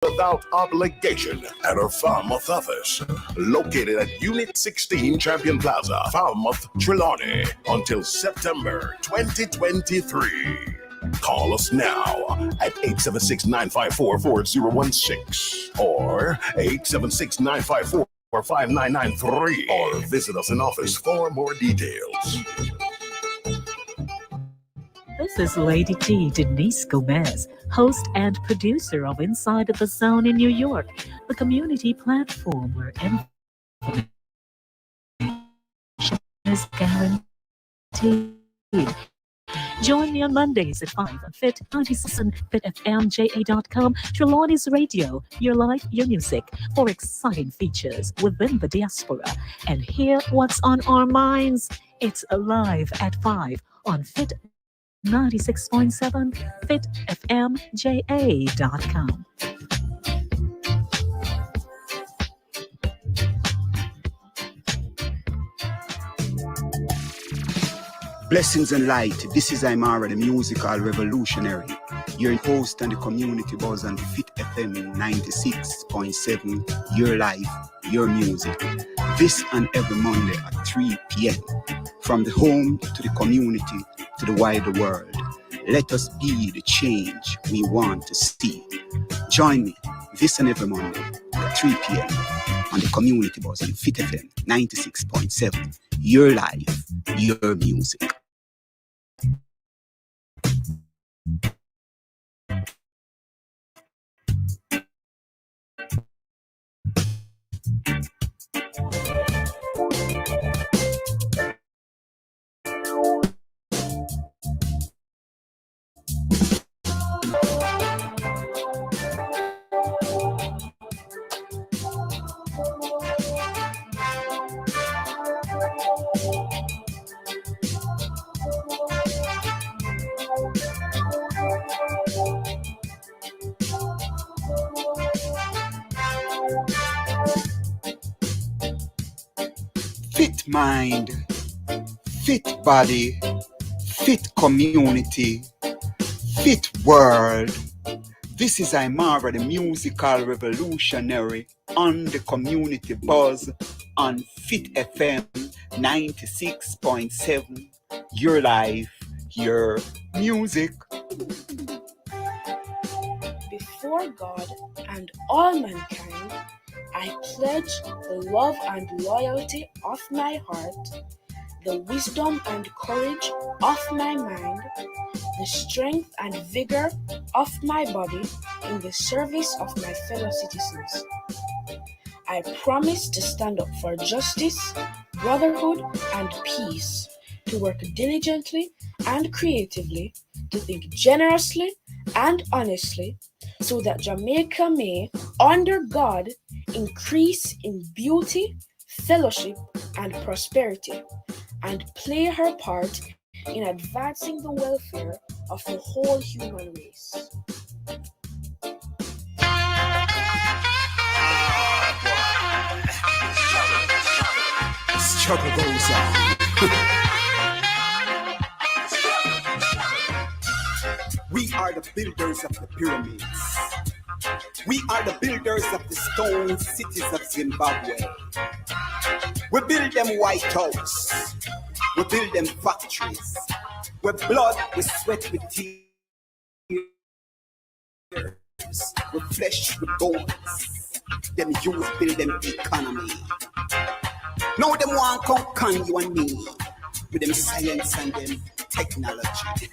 without obligation at our Falmouth office, located at Unit 16 Champion Plaza, Falmouth, Trelawney, until September 2023. Call us now at 876-954-4016 or 876-954-5993 or visit us in office for more details. This is Lady T, Denise Gomez, host and producer of Inside the Zone in New York, the community platform where information is guaranteed. Join me on Mondays at 5 on Fit 97, FitFMJA.com, Trelawney's Radio, Your Life, Your Music, for exciting features within the diaspora. And hear what's on our minds. It's live at 5 on Fit 96.7, FitFMJA.com. Blessings and light. This is Imara, the musical revolutionary. Your host and the community buzz on Fit FM 96.7. Your life, your music. This and every Monday at 3 p.m. From the home to the community to the wider world. Let us be the change we want to see. Join me this and every Monday at 3 p.m. on the community buzz on Fit FM 96.7. Your life, your music. Fit mind, fit body, fit community, fit world. This is Imara, the musical revolutionary, on the community buzz on Fit FM 96.7. Your life, your music. Before God and all mankind, I pledge the love and loyalty of my heart, the wisdom and courage of my mind, the strength and vigor of my body in the service of my fellow citizens. I promise to stand up for justice, brotherhood, and peace, to work diligently and creatively, to think generously and honestly, so that Jamaica may, under God, increase in beauty, fellowship, and prosperity, and play her part in advancing the welfare of the whole human race. Struggle goes on. We are the builders of the pyramids. We are the builders of the stone cities of Zimbabwe. We build them White House. We build them factories. With blood, we sweat, with tears. With flesh, with bones. Them youth build them economy. Now them want come con you and me. With them science and them technology.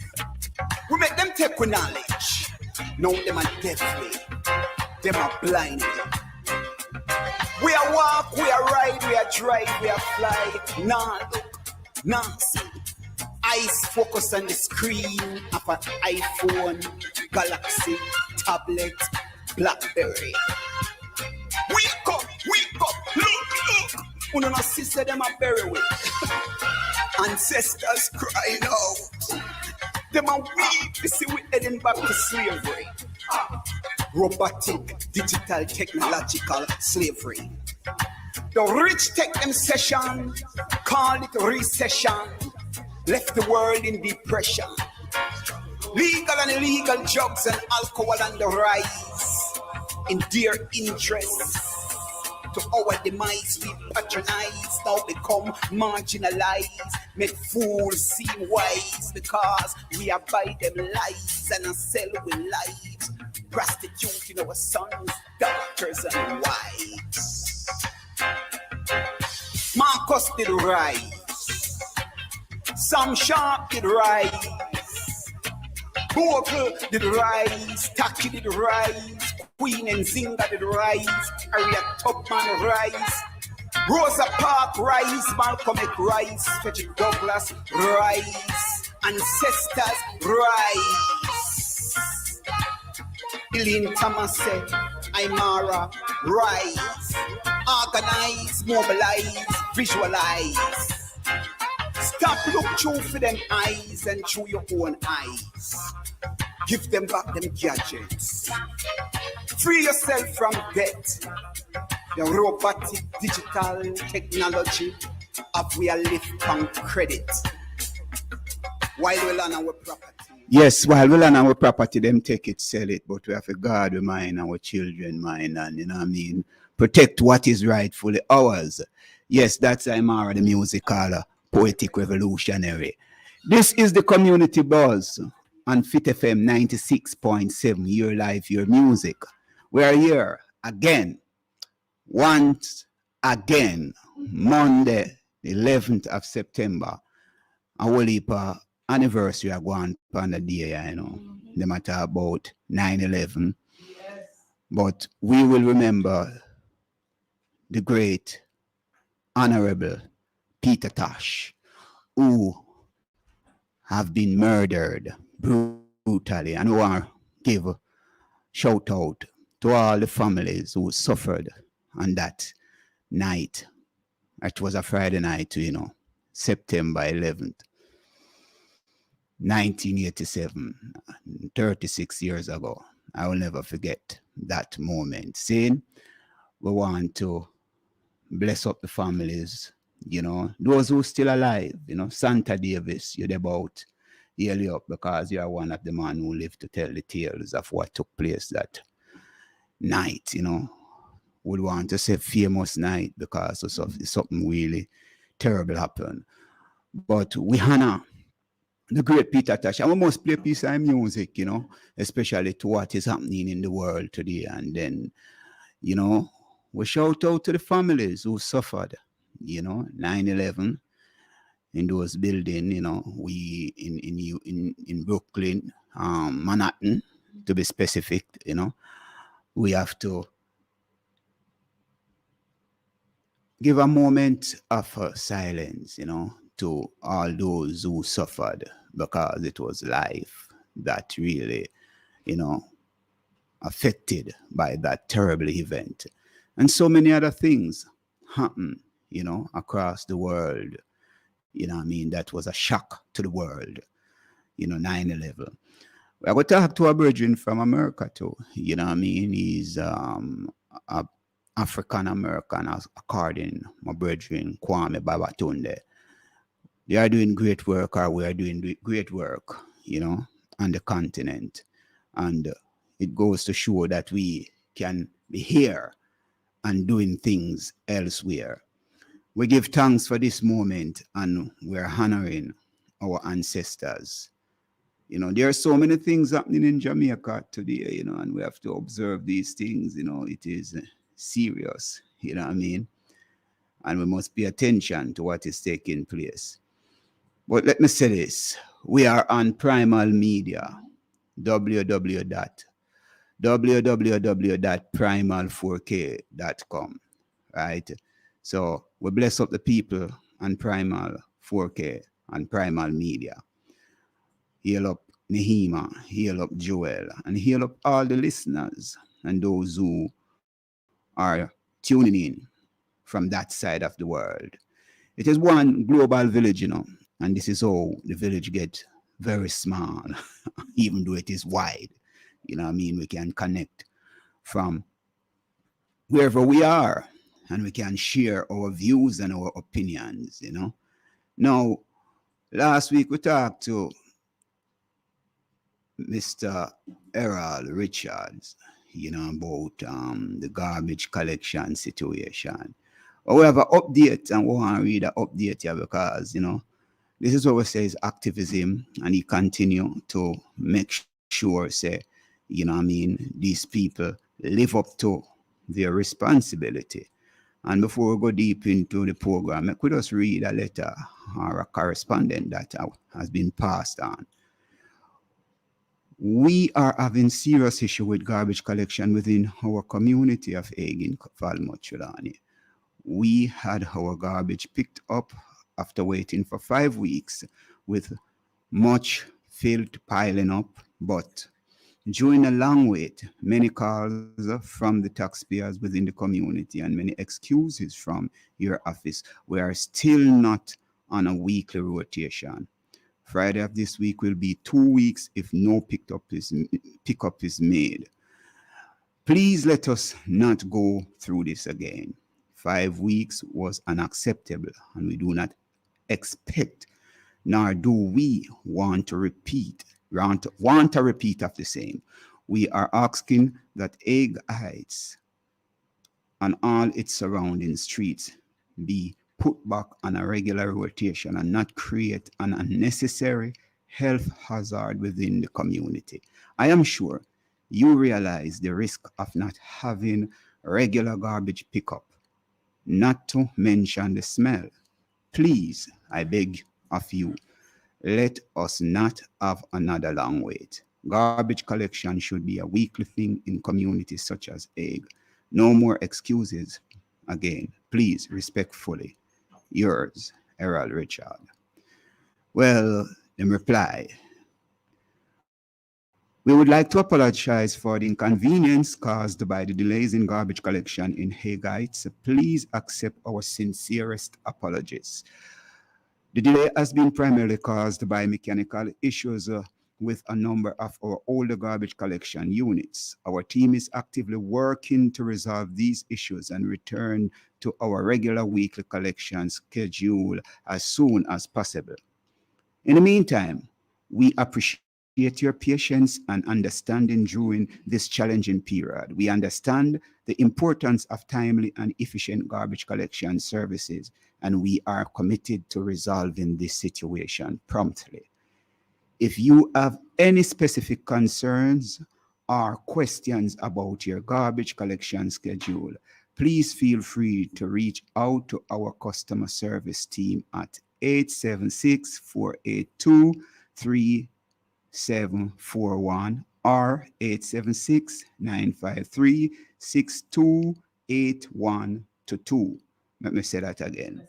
We make them take with knowledge. Now them are deafly. Them are blindly. We are walk, we are ride, we are drive, we are fly. Nah look, nah see. Eyes focus on the screen of an iPhone, Galaxy, tablet, Blackberry. Wake up, look. Uno no sister them are very weak. Ancestors crying out. Them are weak, you see we heading back to slavery. Robotic, digital, technological slavery. The rich take them session, call it recession, left the world in depression. Legal and illegal drugs and alcohol on the rise. in their interests. To our demise, we patronize, now become marginalized, make fools seem wise because we abide them lies and sell with lives, prostituting our sons, daughters, and wives. Marcus did rise, Sam Sharp did rise, Bogle did rise, Taki did rise, Queen and Zinga did rise, Harriet Tubman rise, Rosa Parks rise, Malcolm X rise, Frederick Douglass rise, Ancestors rise, Eileen Thomas said, Aymara rise, organize, mobilize, visualize. Stop, look through for them eyes and through your own eyes. Give them back them gadgets. Free yourself from debt. The robotic digital technology of we are live on credit. While we're on our property. Yes, while we're on our property, them take it, sell it, but we have to guard our mind, our children mind, and you know what I mean, protect what is rightfully ours. Yes, that's Aymara, the musical poetic revolutionary. This is the Community Buzz on Fit FM 96.7, your life, your music. We are here again, once again, Monday, the 11th of September. Our heap anniversary are going on the day, you know, no matter about 9/11. Yes. But we will remember the great Honorable Peter Tosh, who have been murdered brutally, and who are give a shout out to all the families who suffered on that night. It was a Friday night, you know, September 11th, 1987, 36 years ago. I will never forget that moment. Saying we want to bless up the families, you know, those who are still alive, you know, Santa Davis, you're about yearly up because you are one of the men who lived to tell the tales of what took place that night, you know. Would want to say famous night because of something really terrible happened. But we honor the great Peter Tosh, and we must play a piece of music, you know, especially to what is happening in the world today. And then, you know, we shout out to the families who suffered, you know, 9/11 in those buildings, you know, we in Brooklyn, Manhattan, to be specific, you know, we have to give a moment of silence, you know, to all those who suffered, because it was life that really, you know, affected by that terrible event. And so many other things happen, you know, across the world. You know what I mean? That was a shock to the world, you know, 9/11. I got to talk to a brethren from America too. You know what I mean? He's a African American, according to my brethren, Kwame Babatunde. They are doing great work, or we are doing great work, you know, on the continent. And it goes to show that we can be here and doing things elsewhere. We give thanks for this moment, and we're honoring our ancestors. You know, there are so many things happening in Jamaica today, you know, and we have to observe these things. You know, it is serious, you know what I mean? And we must pay attention to what is taking place. But let me say this. We are on Primal Media, www.primal4k.com, right? So we bless up the people on Primal 4K and Primal Media. Heal up Nehima, heal up Joel, and heal up all the listeners and those who are tuning in from that side of the world. It is one global village, you know, and this is how the village gets very small, even though it is wide. You know what I mean? We can connect from wherever we are, and we can share our views and our opinions, you know. Now, last week we talked to Mr. Errol Richards, about the garbage collection situation. But we have an update, and we want to read an update here because, this is what we say is activism, and he continue to make sure, say, these people live up to their responsibility. And before we go deep into the program, I could just read a letter or a correspondence that has been passed on. We are having serious issue with garbage collection within our community of Hague in Falmouth, Trelawney. We had our garbage picked up after waiting for 5 weeks with much filth piling up, but during a long wait, many calls from the taxpayers within the community and many excuses from your office, we are still not on a weekly rotation. Friday of this week will be 2 weeks if no pickup is made. Please let us not go through this again. 5 weeks was unacceptable, and we do not expect, nor do we want a repeat of the same. We are asking that Hague Heights and all its surrounding streets be put back on a regular rotation and not create an unnecessary health hazard within the community. I am sure you realize the risk of not having regular garbage pickup, not to mention the smell. Please, I beg of you, let us not have another long wait. Garbage collection should be a weekly thing in communities such as Hague. No more excuses. Again, please, respectfully, yours, Errol Richard. Well, in reply, we would like to apologize for the inconvenience caused by the delays in garbage collection in Hague Heights. Please accept our sincerest apologies. The delay has been primarily caused by mechanical issues with a number of our older garbage collection units. Our team is actively working to resolve these issues and return to our regular weekly collection schedule as soon as possible. In the meantime, we appreciate your patience and understanding during this challenging period. We understand the importance of timely and efficient garbage collection services, and we are committed to resolving this situation promptly. If you have any specific concerns or questions about your garbage collection schedule, please feel free to reach out to our customer service team at 876-482-3741 or 876-953-6281-2. Let me say that again.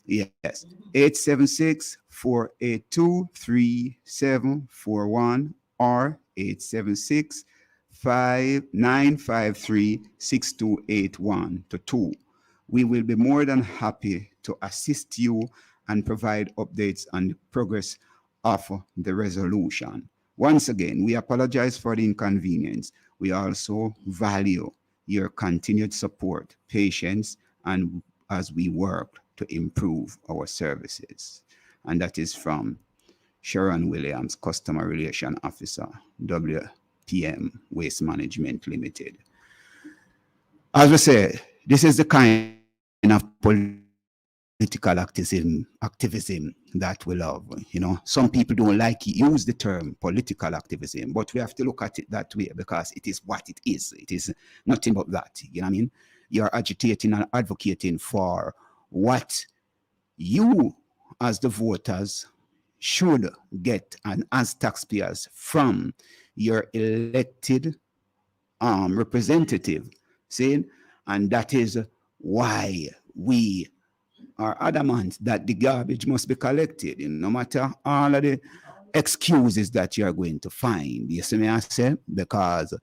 Yes, 876-482-3741 or 876-953-6281-2. We will be more than happy to assist you and provide updates on the progress of the resolution. Once again, we apologize for the inconvenience. We also value your continued support, patience, and as we work to improve our services. And that is from Sharon Williams, Customer Relation Officer, WPM Waste Management Limited. As we say, this is the kind of political activism that we love. Some people don't like to use the term political activism, but we have to look at it that way because it is what it is. It is nothing but that. You know what I mean? You're agitating and advocating for what you as the voters should get and as taxpayers from your elected representative, saying, and that is why we are adamant that the garbage must be collected, no matter all of the excuses that you're going to find. You see me I say? Because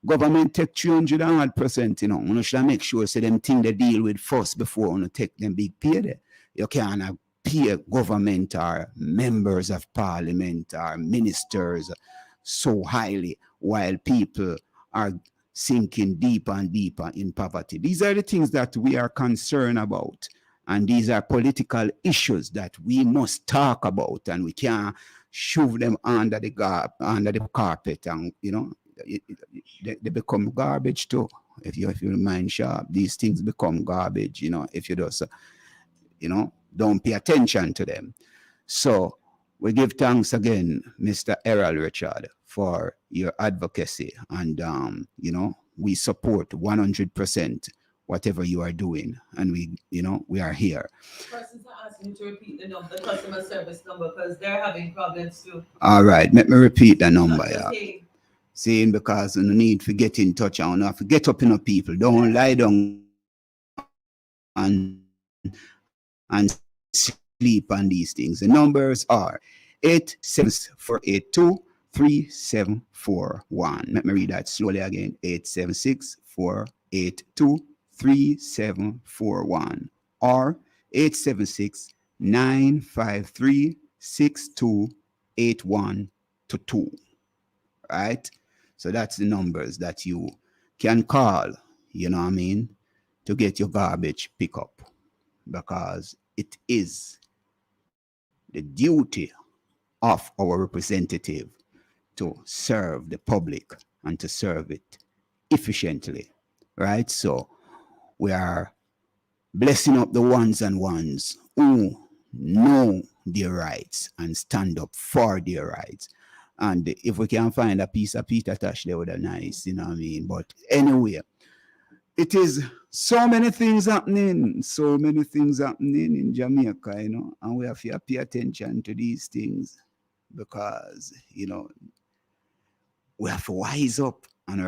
government take 300%, you should make sure so them thing they deal with first before you take them big pay there. You can't pay government or members of parliament or ministers so highly while people are sinking deeper and deeper in poverty. These are the things that we are concerned about. And these are political issues that we must talk about, and we can't shove them under the carpet and, they become garbage too. If you mind sharp, these things become garbage, if you just, don't pay attention to them. So we give thanks again, Mr. Errol Richard, for your advocacy. And, we support 100% whatever you are doing. And we are here. Persons are asking you to repeat the customer service number because they're having problems too. All right, let me repeat the number. Yeah. Saying because you need to get in touch. I have to get up in people. Don't lie down and sleep on these things. The numbers are 876-482-3741. Let me read that slowly again. 876-482-3741 or 876-953-6281-2. Right? So that's the numbers that you can call, to get your garbage pick up, because it is the duty of our representative to serve the public and to serve it efficiently, right? So we are blessing up the ones who know their rights and stand up for their rights. And if we can find a piece of Peter Tosh, they would have nice, But anyway, it is so many things happening in Jamaica, and we have to pay attention to these things because, we have to rise up, and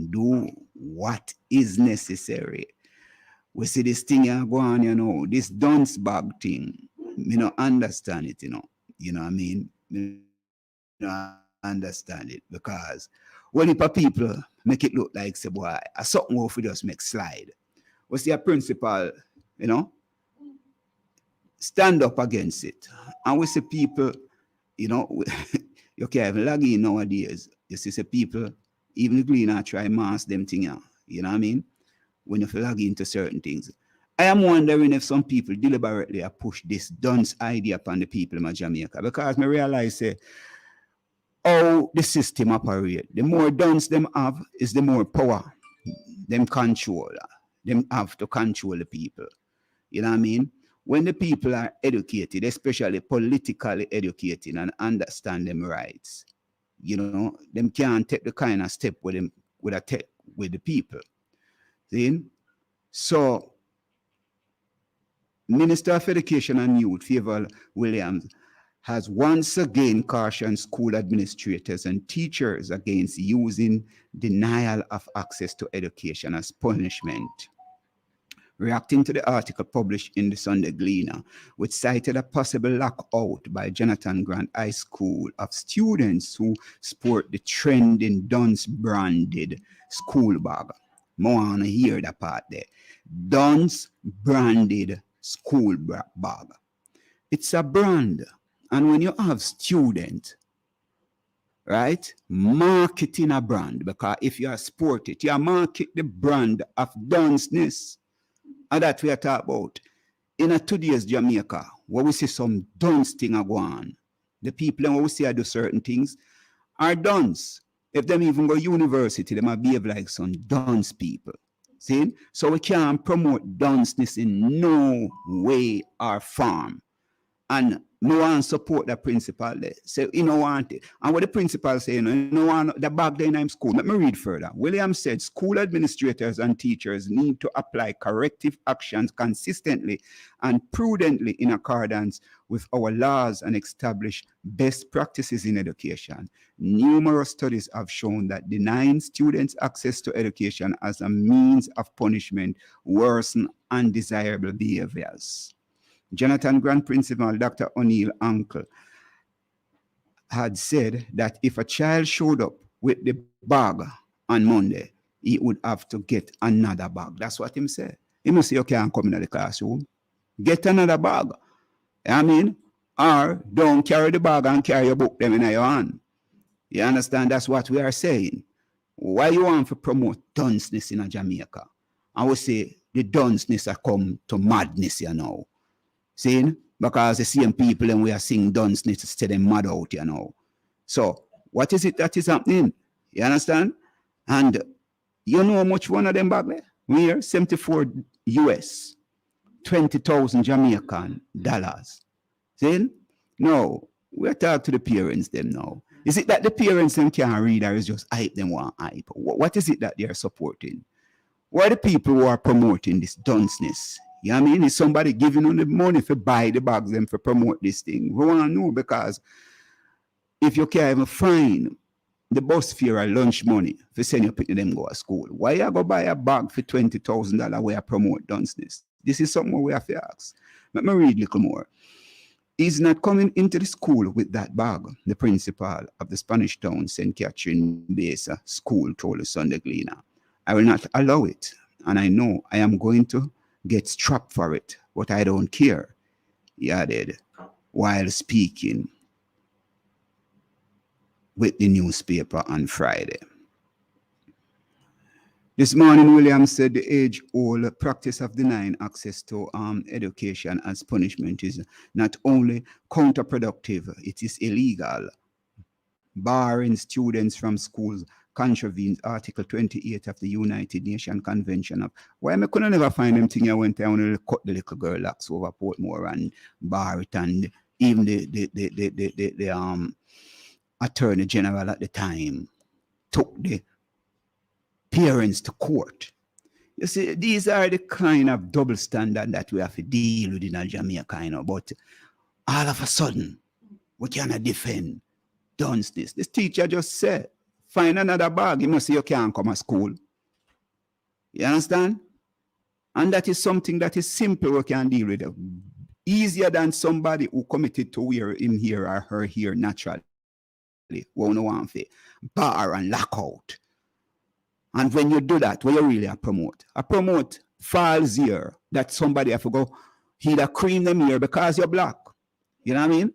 do what is necessary. We see this thing here go on, this dunce bag thing. Me not understand it, You know what I mean? Understand it, because when people make it look like, say, boy, a something more for just make slide. We see a principal, stand up against it. And we see people, you can't even log in nowadays. You see people, even the green try mask them thing, you know what I mean? When you log into certain things. I am wondering if some people deliberately have pushed this dunce idea upon the people in Jamaica, because I realize how the system operates. The more dunce them have is the more power them control. Them have to control the people. You know what I mean? When the people are educated, especially politically educated and understand them rights, them can't take the kind of step with them with the people. See? So Minister of Education and Youth, Favour Williams, has once again cautioned school administrators and teachers against using denial of access to education as punishment. Reacting to the article published in the Sunday Gleaner, which cited a possible lockout by Jonathan Grant High School of students who sport the trending Dunce branded school bag. More want to hear that part there. Dunce branded school bag. It's a brand. And when you have student, right, marketing a brand, because if you are sport it, you market the brand of dunceness. And that we are talking about. In today's Jamaica, where we see some dunce thing go on, the people when we see I do certain things are dunce. If them even go university, they might behave like some dunce people. See? So we can't promote dunceness in no way or form. And no one support the principal there. So want it. And what the principal say, want the bag there in school. Let me read further. Williams said school administrators and teachers need to apply corrective actions consistently and prudently in accordance with our laws and establish best practices in education. Numerous studies have shown that denying students access to education as a means of punishment worsen undesirable behaviors. Jonathan Grant Principal Dr. O'Neill Uncle had said that if a child showed up with the bag on Monday, he would have to get another bag. That's what him said. He must say, okay, I'm coming to the classroom. Get another bag. Or don't carry the bag and carry your book them in your hand. You understand? That's what we are saying. Why you want to promote dunceness in Jamaica? I would say the dunceness are come to madness, See? Because the same people and we are seeing dunceness to them mad out, So What is it that is happening? You understand? And you know how much one of them back there? We hear 74 US, 20,000 Jamaican dollars. See? No, we're talking to the parents them now. Is it that the parents them can't read or is just hype them want hype? What is it that they are supporting? Why the people who are promoting this dunceness? You know what I mean? Is somebody giving them the money to buy the bags them for promote this thing? We want to know, because if you can't even find the bus fare or lunch money for send your people them go to school, why you go buy a bag for $20,000 where you promote dunceness? This is something we have to ask. Let me read a little more. He's not coming into the school with that bag, the principal of the Spanish Town St. Catherine Basa School told the Sunday Gleaner. I will not allow it, and I know I am going to get strapped for it, but I don't care, he added while speaking with the newspaper on Friday. This morning, Williams said the age-old practice of denying access to education as punishment is not only counterproductive, it is illegal. Barring students from schools contravenes Article 28 of the United Nations Convention of... Why I could never find them thing I went there and cut the little girl locks over Portmore and bar it, and even the Attorney General at the time took the parents to court. You see, these are the kind of double standard that we have to deal with in Jamaica, you know, but all of a sudden, we cannot defend dunceness. This teacher just said, find another bag, you must say you can't come to school. You understand? And that is something that is simple we can deal with. Easier than somebody who committed to wear him here or her here naturally. Won't want to bar and lock out. And when you do that, what you really promote? I promote false ear that somebody have to go either cream them ear because you're black. You know what I mean?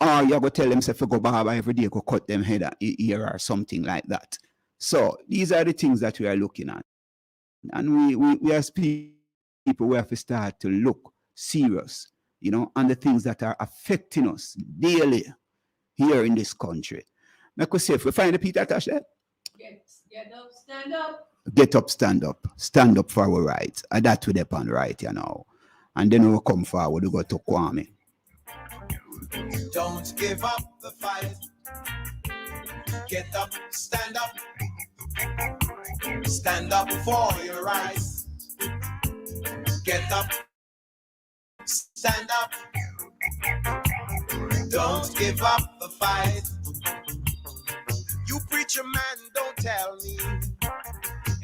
Or you go tell them if you go barber every day, go cut them head ear or something like that. So these are the things that we are looking at. And we as people, we have to start to look serious, you know, on the things that are affecting us daily here in this country. Like we say, if we find a Peter Tosh there, get up, stand up. Get up, stand up. Stand up for our rights. And that's what they're on right, you know. And then we'll come forward, we go to Kwame. Don't give up the fight. Get up, stand up. Stand up for your rights. Get up, stand up. Don't give up the fight. You preacher man, don't tell me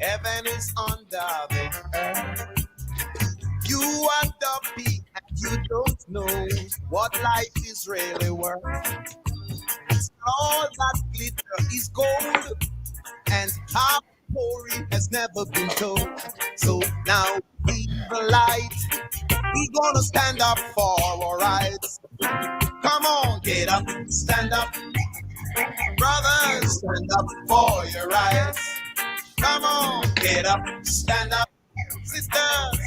heaven is under the earth. You are the peak and you don't know what life is really worth. All that glitter is gold and half story has never been told. So now be the light. We gonna stand up for our rights. Come on, get up, stand up. Brothers, stand up for your rights. Come on, get up, stand up. Sisters,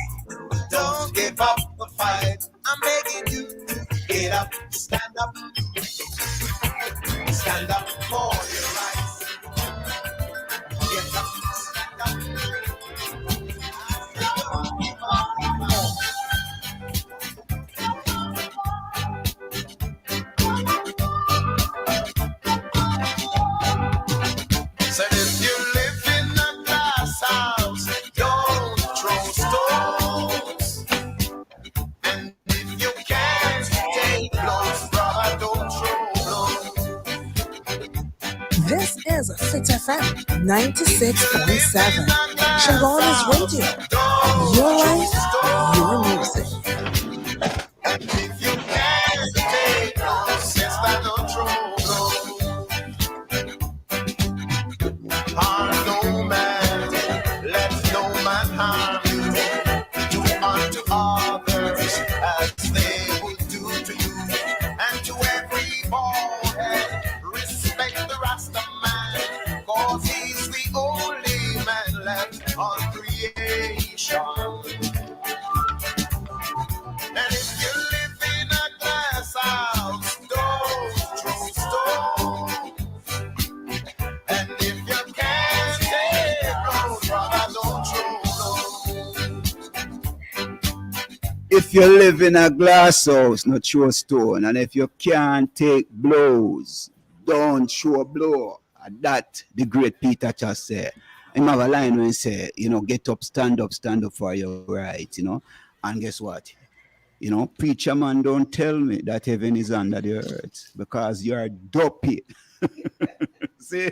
don't give up the fight. I'm begging you to get up, stand up. Stand up for your rights. Get up, stand up. So if you live in a glass house, don't throw stones. And if you can't take blows, brother, don't throw blows. This is Fit FM 96.7. Shalom is radio. Your life, your music. And if you can't take blows, sister, don't throw blows. Harm no man, let no man harm you. Do unto others as they would do to you. And to every boyhead, respect the Rasta man, cause he's the only man left on creation. if you live in a glass house, not throw stone, and if you can't take blows, don't show a blow. And that the great Peter just said. Him have a line when he say, get up, stand up for your right, And guess what? Preacher man, don't tell me that heaven is under the earth because you're dopey. See?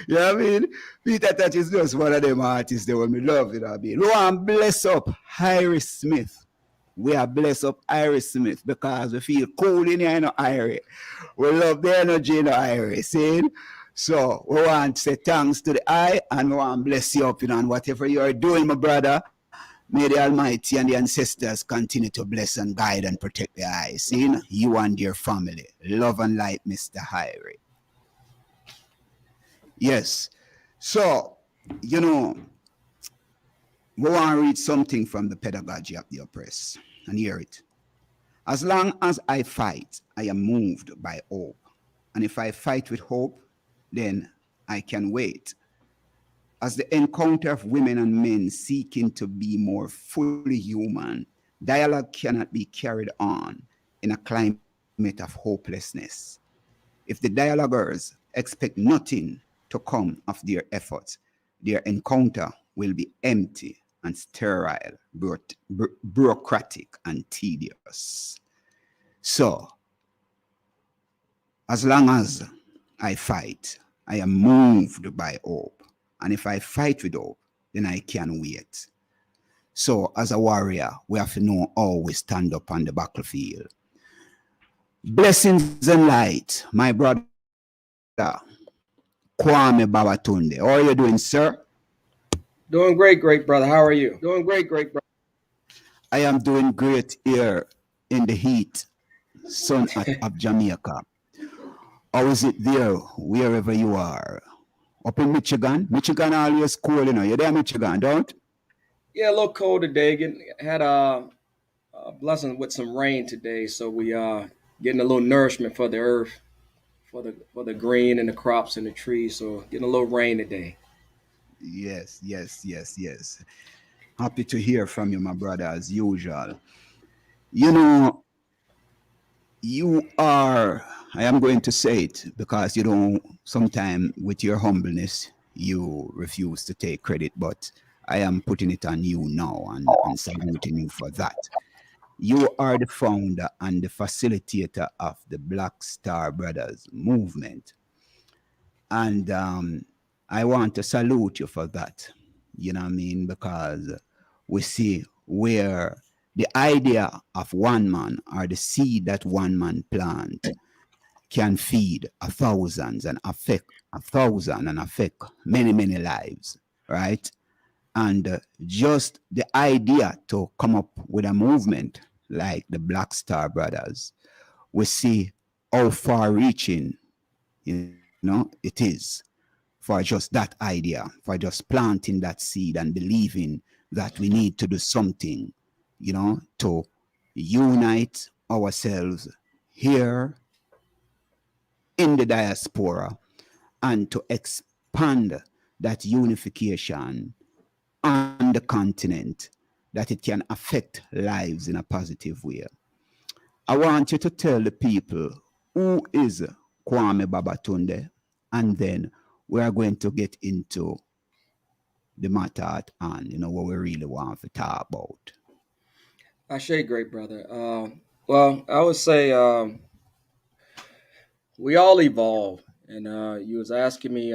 You know what I mean? Peter Touch is just one of them artists that we love, you know what I mean? We want to bless up Iris Smith. We are blessed up Iris Smith because we feel cool in here, Iris. We love the energy in Iris, see? So we want to say thanks to the eye and we want to bless you up, and whatever you are doing, my brother. May the Almighty and the ancestors continue to bless and guide and protect the eye. See, you and your family. Love and light, Mr. Hyrie. Yes. So, we want to read something from the Pedagogy of the Oppressed and hear it. As long as I fight, I am moved by hope. And if I fight with hope, then I can wait. As the encounter of women and men seeking to be more fully human, dialogue cannot be carried on in a climate of hopelessness. If the dialoguers expect nothing to come of their efforts, their encounter will be empty and sterile, bureaucratic and tedious. So, as long as I fight, I am moved by hope. And if I fight with hope, then I can wait. So as a warrior, we have to know how we stand up on the battlefield. Blessings and light, my brother, Kwame Babatunde. How are you doing, sir? Doing great, brother. How are you? Doing great, brother. I am doing great here in the heat, sun of Jamaica. How is it there, wherever you are? Up in Michigan? Michigan always cold, You're there, Michigan, don't? Yeah, a little cold today. Had a blessing with some rain today, so we getting a little nourishment for the earth, for the green and the crops and the trees. So getting a little rain today. Yes. Happy to hear from you, my brother, as usual. You are, I am going to say it because sometimes with your humbleness, you refuse to take credit, but I am putting it on you now and saluting you for that. You are the founder and the facilitator of the Black Star Brothers movement. And I want to salute you for that, you know what I mean? Because we see where the idea of one man or the seed that one man plant can feed 1,000 and affect 1,000 and affect many, many lives, right? And just the idea to come up with a movement like the Black Star Brothers, we see how far reaching, it is for just that idea, for just planting that seed and believing that we need to do something, to unite ourselves here in the diaspora and to expand that unification on the continent, that it can affect lives in a positive way. I want you to tell the people who is Kwame Babatunde, and then we are going to get into the matter at hand, what we really want to talk about. I say great, brother. Well, I would say we all evolve. And you was asking me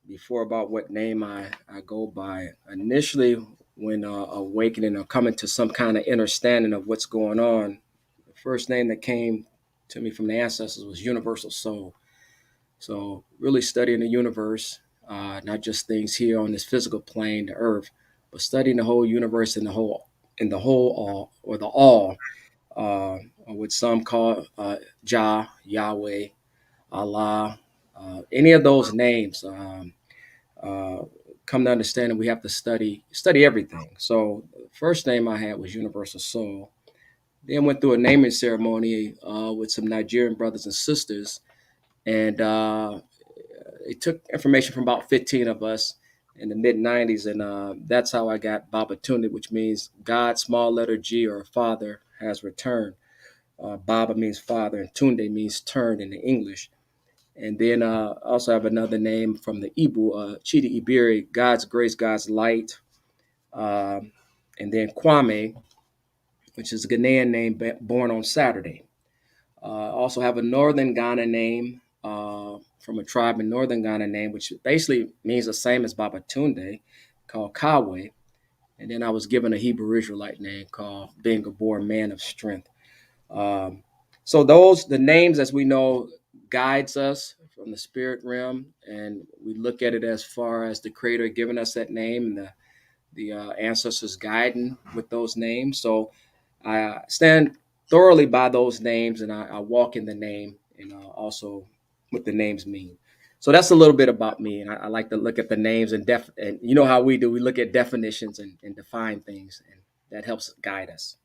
before about what name I go by. Initially, when awakening or coming to some kind of understanding of what's going on, the first name that came to me from the ancestors was Universal Soul. So really studying the universe, not just things here on this physical plane, the earth, but studying the whole universe and the whole all, or the all, or what some call Jah, Yahweh, Allah, any of those names. Come to understand that we have to study everything. So the first name I had was Universal Soul. Then went through a naming ceremony with some Nigerian brothers and sisters, and it took information from about 15 of us, in the mid 90s. And that's how I got Babatunde, which means God, small letter G, or Father, has returned. Baba means father, and Tunde means turned in the English. And then also have another name from the Igbo, Chidi Iberi, God's grace, God's light. And then Kwame, which is a Ghanaian name born on Saturday. Also have a Northern Ghana name from a tribe in Northern Ghana name, which basically means the same as Babatunde, called Kawe. And then I was given a Hebrew Israelite name called Ben Gabor, man of strength. So the names, as we know, guides us from the spirit realm, and we look at it as far as the Creator giving us that name and the ancestors guiding with those names. So I stand thoroughly by those names, and I walk in the name, and also what the names mean. So that's a little bit about me, and I like to look at the names and you know how we do. We look at definitions and define things, and that helps guide us.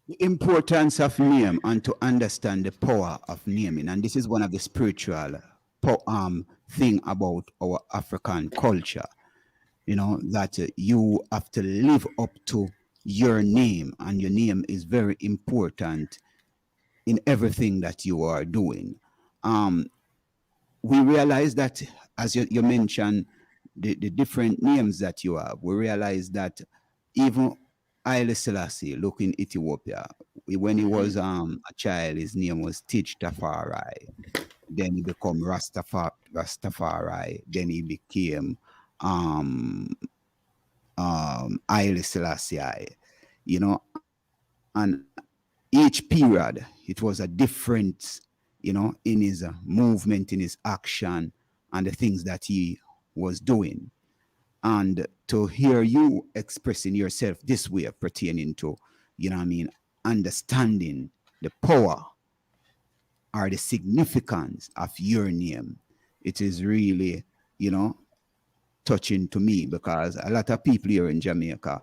The importance of name and to understand the power of naming, and this is one of the spiritual thing about our African culture, you know, that you have to live up to your name, and your name is very important in everything that you are doing. We realize that, as you mentioned, the different names that you have, we realize that even Haile Selassie, look in Ethiopia, when he was a child, his name was Tij Tafari. Then he became Rastafari. Then he became Haile Selassie, you know, and each period it was a different, you know, in his movement, in his action, and the things that he was doing. And to hear you expressing yourself this way pertaining to, you know what I mean, understanding the power or the significance of your name, it is really, you know, touching to me, because a lot of people here in Jamaica,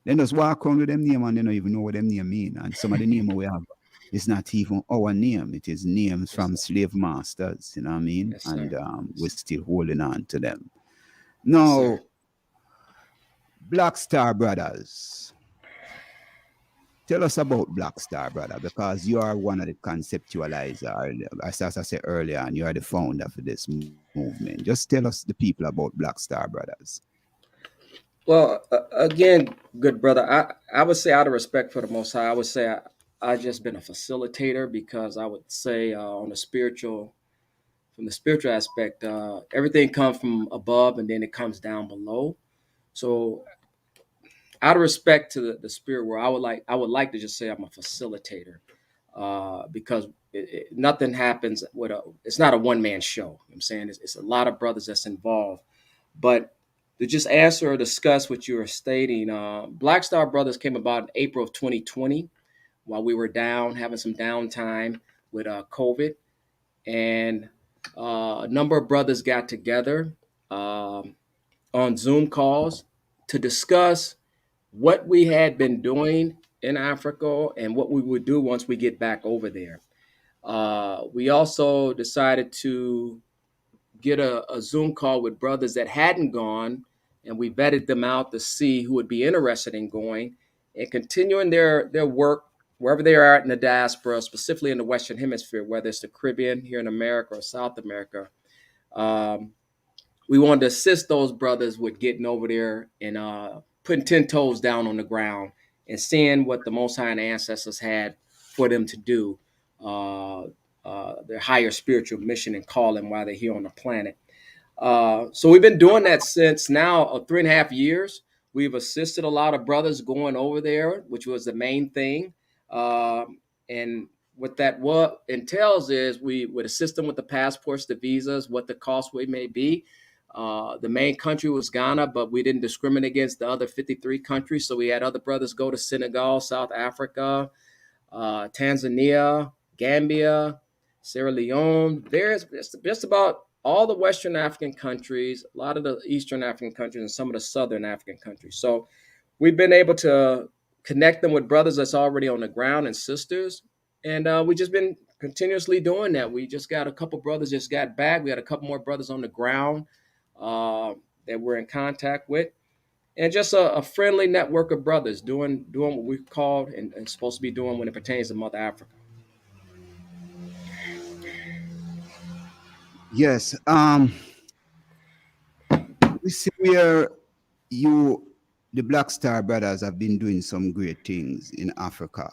they just walk around with them name and they don't even know what them name mean. And some of the name we have is not even our name. It is names from slave masters, you know what I mean? Yes, and we're still holding on to them. Now, Black Star Brothers. Tell us about Black Star Brother, because you are one of the conceptualizers, as I said earlier, and you are the founder for this movement. Just tell us, the people, about Black Star Brothers. Well, again, good brother, I would say, out of respect for the Most High, I would say I just been a facilitator, because I would say from the spiritual aspect, everything comes from above and then it comes down below. So out of respect to the spirit world, I would like to just say I'm a facilitator, because nothing happens it's not a one-man show. You know what I'm saying it's a lot of brothers that's involved. But to just answer or discuss what you were stating, Black Star Brothers came about in April of 2020, while we were having some downtime with COVID, and a number of brothers got together on Zoom calls to discuss what we had been doing in Africa and what we would do once we get back over there. We also decided to get a Zoom call with brothers that hadn't gone, and we vetted them out to see who would be interested in going and continuing their work wherever they are at in the diaspora, specifically in the Western Hemisphere, whether it's the Caribbean, here in America, or South America. We wanted to assist those brothers with getting over there and putting 10 toes down on the ground and seeing what the Most High and ancestors had for them to do, their higher spiritual mission and calling while they're here on the planet. So we've been doing that since now 3.5 years. We've assisted a lot of brothers going over there, which was the main thing. And what that entails is we would assist them with the passports, the visas, what the cost may be. The main country was Ghana, but we didn't discriminate against the other 53 countries. So we had other brothers go to Senegal, South Africa, Tanzania, Gambia, Sierra Leone, just about all the Western African countries, a lot of the Eastern African countries, and some of the Southern African countries. So we've been able to connect them with brothers that's already on the ground and sisters. And we've just been continuously doing that. We just got a couple brothers just got back. We had a couple more brothers on the ground that we're in contact with, and just a friendly network of brothers doing what we've called and supposed to be doing when it pertains to Mother Africa. Yes. We see where the Black Star Brothers have been doing some great things in Africa,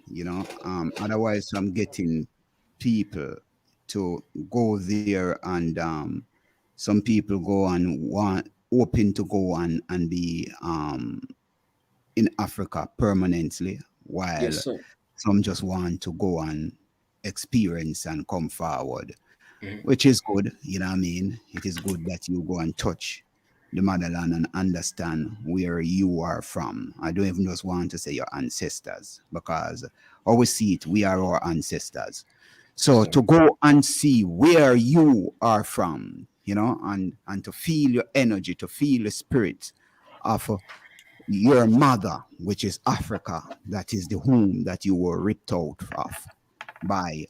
you know. Otherwise, I'm getting people to go there, and some people go and open to go and be in Africa permanently, while Yes, sir. some just want to go and experience and come forward, Mhm. which is good. You know what I mean? It is good that you go and touch the motherland and understand where you are from. I don't even just want to say your ancestors, because always see it, we are our ancestors. So to go and see where you are from, you know, and to feel your energy, to feel the spirit of your mother, which is Africa, that is the home that you were ripped out of by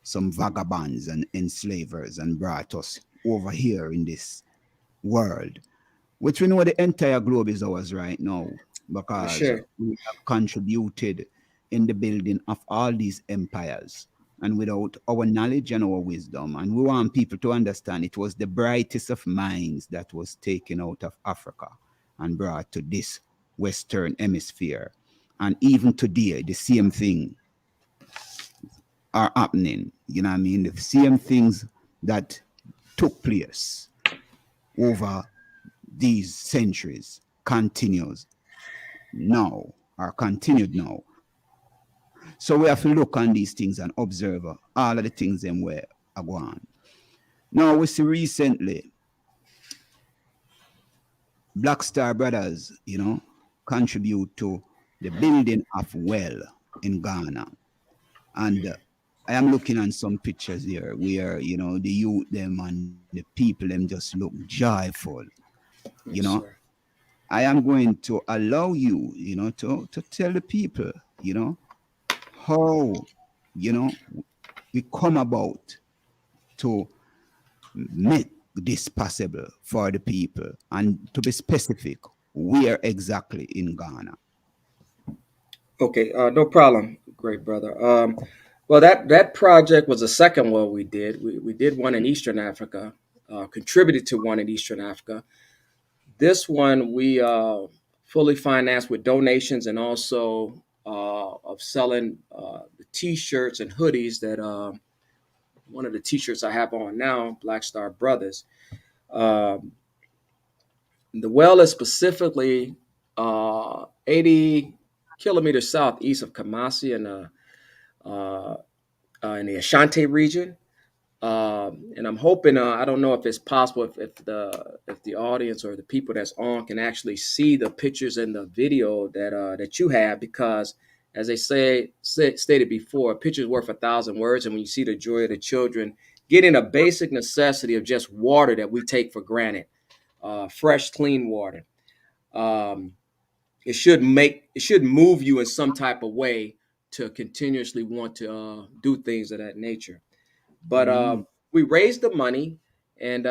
some vagabonds and enslavers and brought us over here in this world, which we know the entire globe is ours right now, For because sure. we have contributed in the building of all these empires. And without our knowledge and our wisdom, and we want people to understand, it was the brightest of minds that was taken out of Africa and brought to this Western hemisphere. And even today, the same thing are happening. You know what I mean? The same things that took place over these centuries continues now, or continued now. So we have to look on these things and observe all of the things them where are going on. Now we see recently Black Star Brothers, you know, contribute to the building of well in Ghana. And I am looking at some pictures here where, you know, the youth them and the people them just look joyful. You Yes, know, sir. I am going to allow you, you know, to tell the people, you know, how, you know, we come about to make this possible for the people, and to be specific, where exactly in Ghana. Okay, no problem, great brother. Well, that project was the second one we did. We did one in Eastern Africa, contributed to one in Eastern Africa. This one we fully financed with donations, and also of selling the T-shirts and hoodies that one of the T-shirts I have on now, Black Star Brothers. Um, the well is specifically 80 kilometers southeast of Kumasi uh, in the Ashanti region. And I'm hoping, I don't know if it's possible, if the audience or the people that's on can actually see the pictures and the video that you have, because as they stated before, a picture's worth 1,000 words. And when you see the joy of the children getting a basic necessity of just water that we take for granted, fresh, clean water, um, it should move you in some type of way to continuously want to do things of that nature. But Mm. we raised the money, and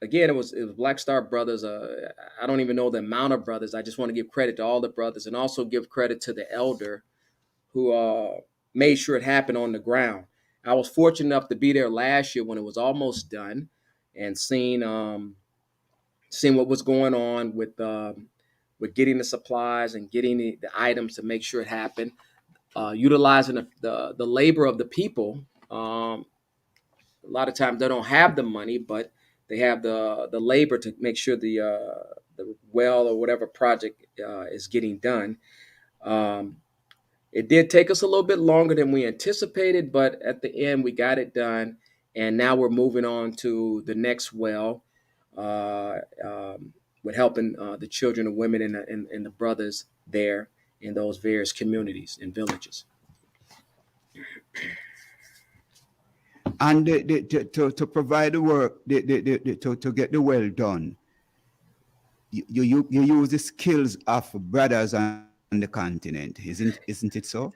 again, it was Black Star Brothers. I don't even know the amount of brothers. I just want to give credit to all the brothers, and also give credit to the elder who made sure it happened on the ground. I was fortunate enough to be there last year when it was almost done, and seeing what was going on with getting the supplies and getting the items to make sure it happened, utilizing the labor of the people. A lot of times they don't have the money, but they have the labor to make sure the well or whatever project is getting done. Um, it did take us a little bit longer than we anticipated, but at the end we got it done, and now we're moving on to the next well, uh, um, with helping the children and women and the brothers there in those various communities and villages. And to provide the work, to get the well done, you use the skills of brothers on the continent, isn't it so?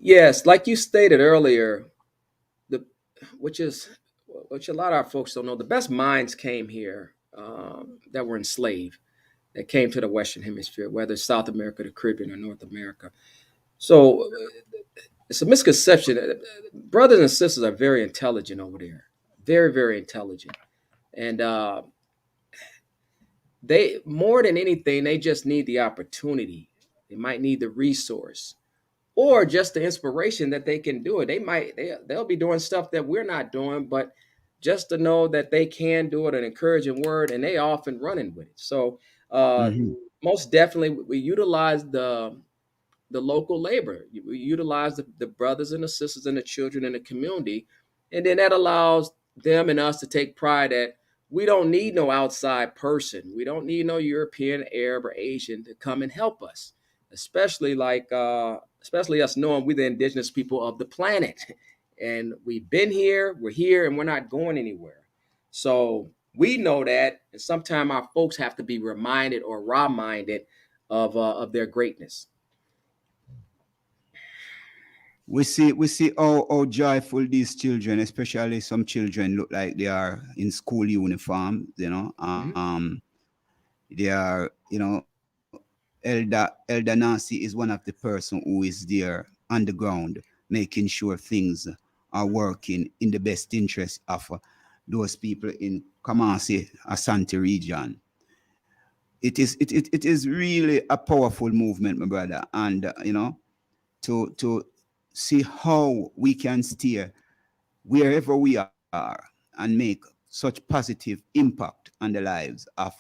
Yes, like you stated earlier, the which is which a lot of our folks don't know. The best minds came here that were enslaved, that came to the Western Hemisphere, whether it's South America, the Caribbean, or North America. So it's a misconception. Brothers and sisters are very intelligent over there, very, very intelligent, and they more than anything, they just need the opportunity. They might need the resource or just the inspiration that they can do it. They'll be doing stuff that we're not doing, but just to know that they can do it, an encouraging word, and they often running with it. So Mhm. most definitely, we utilize the local labor. We utilize the brothers and the sisters and the children in the community, and then that allows them and us to take pride that we don't need no outside person. We don't need no European, Arab, or Asian to come and help us, especially especially us knowing we're the indigenous people of the planet, and we've been here, we're here, and we're not going anywhere. So we know that, and sometimes our folks have to be reminded or reminded of their greatness. We see how joyful these children, especially some children, look like they are in school uniform. They are, Elder Nancy is one of the person who is there on the ground, making sure things are working in the best interest of those people in Kamasi, Asante region. It is really a powerful movement, my brother, and to see how we can steer wherever we are and make such positive impact on the lives of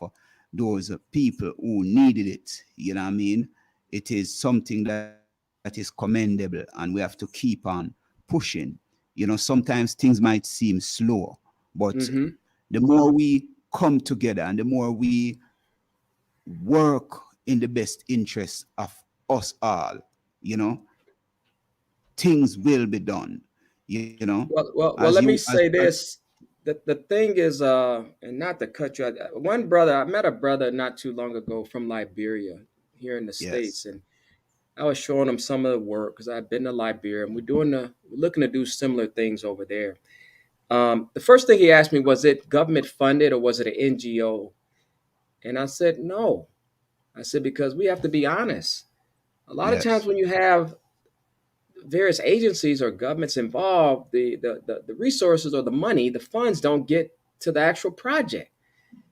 those people who needed it. You know what I mean? It is something that is commendable, and we have to keep on pushing. Sometimes things might seem slow, but the more we come together and the more we work in the best interest of us all, things will be done. Well, As let me you say this. The thing is, and not to cut you out, one brother, I met a brother not too long ago from Liberia here in the States, yes, and I was showing him some of the work because I've been to Liberia, and we're looking to do similar things over there. The first thing he asked me, was it government funded or was it an NGO? And I said, no. I said, because we have to be honest. A lot of times yes, when you have various agencies or governments involved, the resources or the money, the funds don't get to the actual project.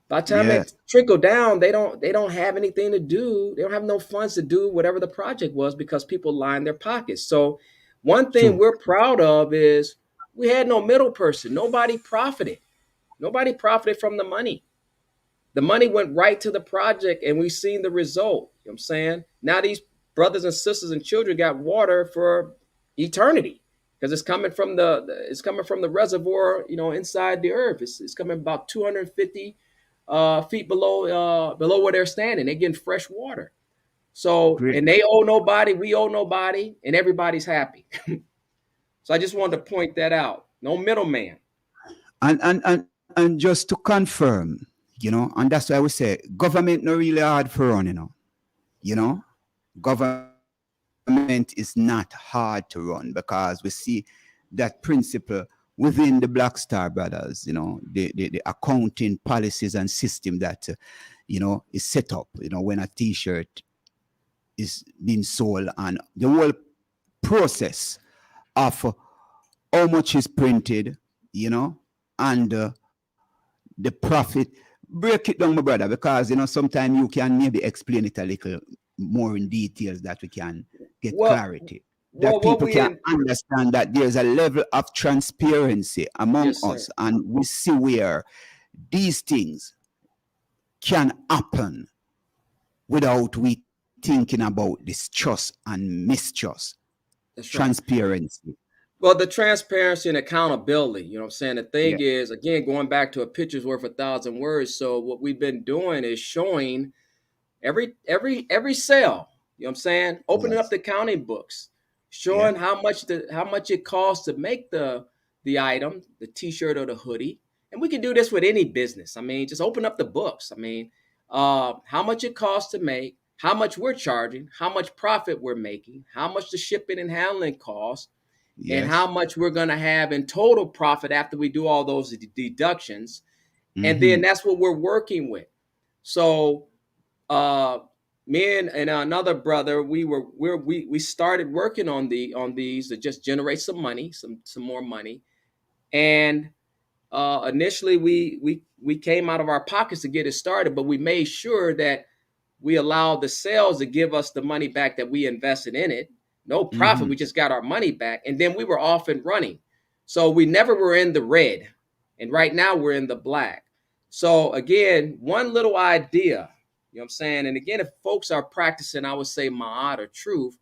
By the time yes, it trickle down, they don't have anything to do. They don't have no funds to do whatever the project was because people line their pockets. So one thing true, we're proud of is we had no middle person. Nobody profited. Nobody profited from the money. The money went right to the project, and we've seen the result. You know what I'm saying? Now these brothers and sisters and children got water for eternity because it's coming from the reservoir, inside the earth. It's coming about 250 feet below where they're standing. They're getting fresh water. So, great. and they owe nobody, we owe nobody, and everybody's happy. So I just wanted to point that out. No middleman. And just to confirm, and that's why I would say government not really hard for run, government is not hard to run because we see that principle within the Black Star Brothers, the accounting policies and system that, is set up, when a t-shirt is being sold, and the whole process of how much is printed, and the profit. Break it down, my brother, because sometimes you can maybe explain it a little more in details that we can get clarity. That people can understand that there's a level of transparency among us, and we see where these things can happen without we thinking about distrust and mistrust. That's transparency. Right. Well, the transparency and accountability, you know what I'm saying? The thing is, again, going back to a picture's worth 1,000 words. So what we've been doing is showing every sale, you know what I'm saying? Opening up the accounting books, showing how much it costs to make the item, the t-shirt or the hoodie. And we can do this with any business. I mean, just open up the books. I mean, how much it costs to make, how much we're charging, how much profit we're making, how much the shipping and handling costs, and how Yes. much we're going to have in total profit after we do all those deductions. And then Mm-hmm. that's what we're working with. So me and another brother, we started working on these to just generate some money, some more money. And initially we came out of our pockets to get it started, but we made sure that we allowed the sales to give us the money back that we invested in it. No profit, Mm-hmm. we just got our money back, and then we were off and running. So we never were in the red, and right now we're in the black. So again, one little idea, you know what I'm saying? And again, if folks are practicing, I would say ma'at or truth,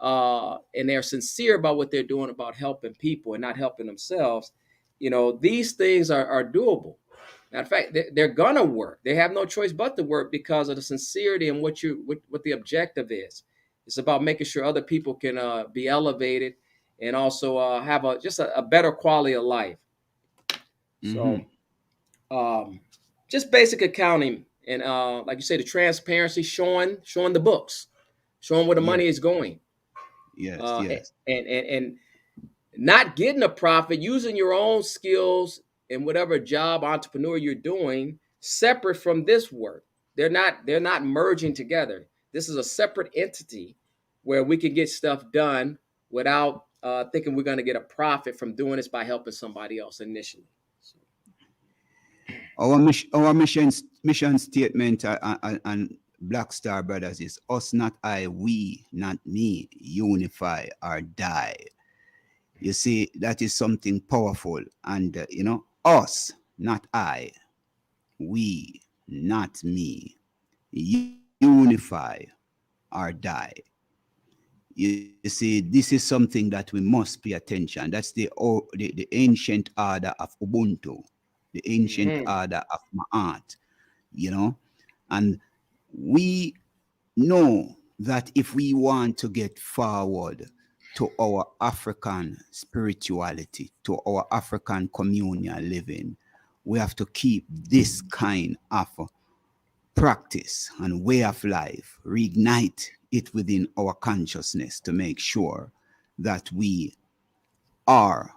and they're sincere about what they're doing about helping people and not helping themselves, these things are doable. Matter of fact, they're gonna work. They have no choice but to work because of the sincerity and what the objective is. It's about making sure other people can be elevated and also have just a better quality of life. Mm-hmm. So, just basic accounting and like you say, the transparency, showing the books, showing where the Yes. money is going, Yes. Yes. and not getting a profit, using your own skills in whatever job entrepreneur you're doing, separate from this work. They're not merging together. This is a separate entity where we can get stuff done without thinking we're going to get a profit from doing this by helping somebody else initially. So, Our mission statement and Black Star Brothers is us, not I, we, not me, unify or die. You see, that is something powerful. And, us, not I, we, not me, unify or die. You see, this is something that we must pay attention. That's the ancient order of Ubuntu, the ancient order of Ma'at, and we know that if we want to get forward to our African spirituality, to our African communal living, we have to keep this kind of practice and way of life, reignite it within our consciousness to make sure that we are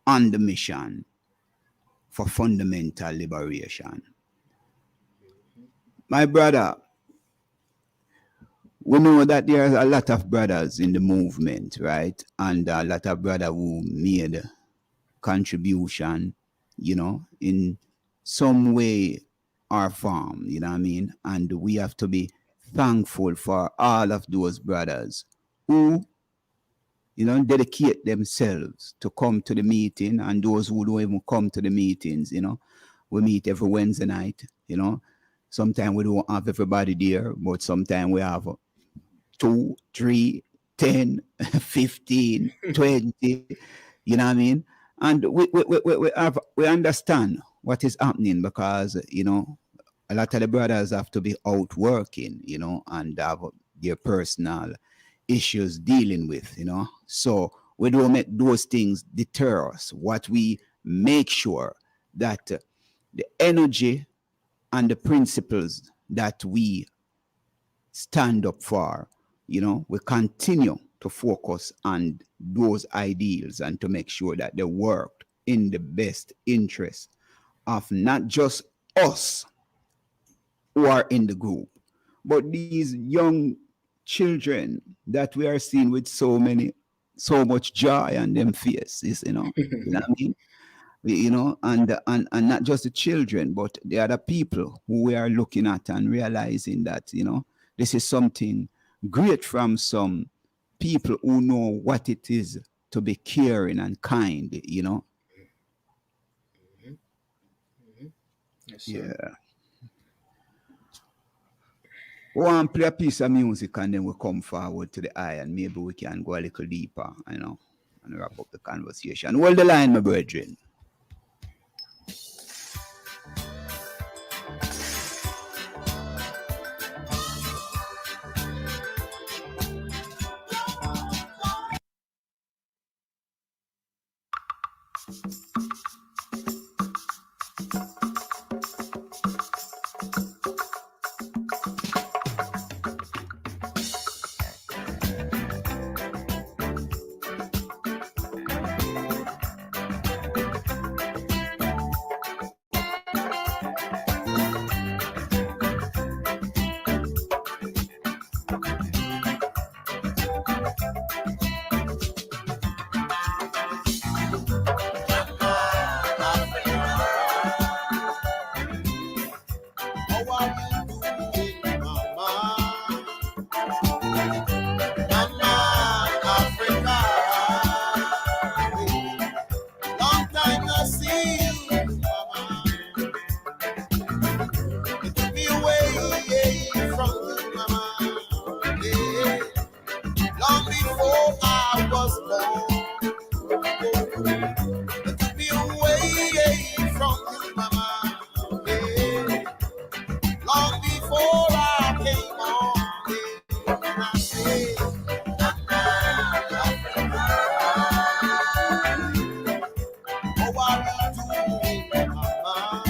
on the mission for fundamental liberation. My brother, we know that there are a lot of brothers in the movement, right? And a lot of brothers who made contribution, in some way or form, you know what I mean? And we have to be thankful for all of those brothers who, dedicate themselves to come to the meeting, and those who don't even come to the meetings, we meet every Wednesday night, Sometimes we don't have everybody there, but sometimes we have 2, 3, 10, 15, 20, you know what I mean? And we understand what is happening because, a lot of the brothers have to be out working, and have their personal issues dealing with, So we don't make those things deter us. What we make sure that the energy and the principles that we stand up for, we continue to focus on those ideals and to make sure that they work in the best interest of not just us who are in the group, but these young children that we are seeing with so much joy on them faces, you know what I mean? And not just the children, but the other people who we are looking at and realizing that, this is something great from some people who know what it is to be caring and kind, Yes, sir. Yeah. We want to play a piece of music and then we come forward to the eye and maybe we can go a little deeper, and wrap up the conversation. Hold the line, my brethren. are you doing, Mama?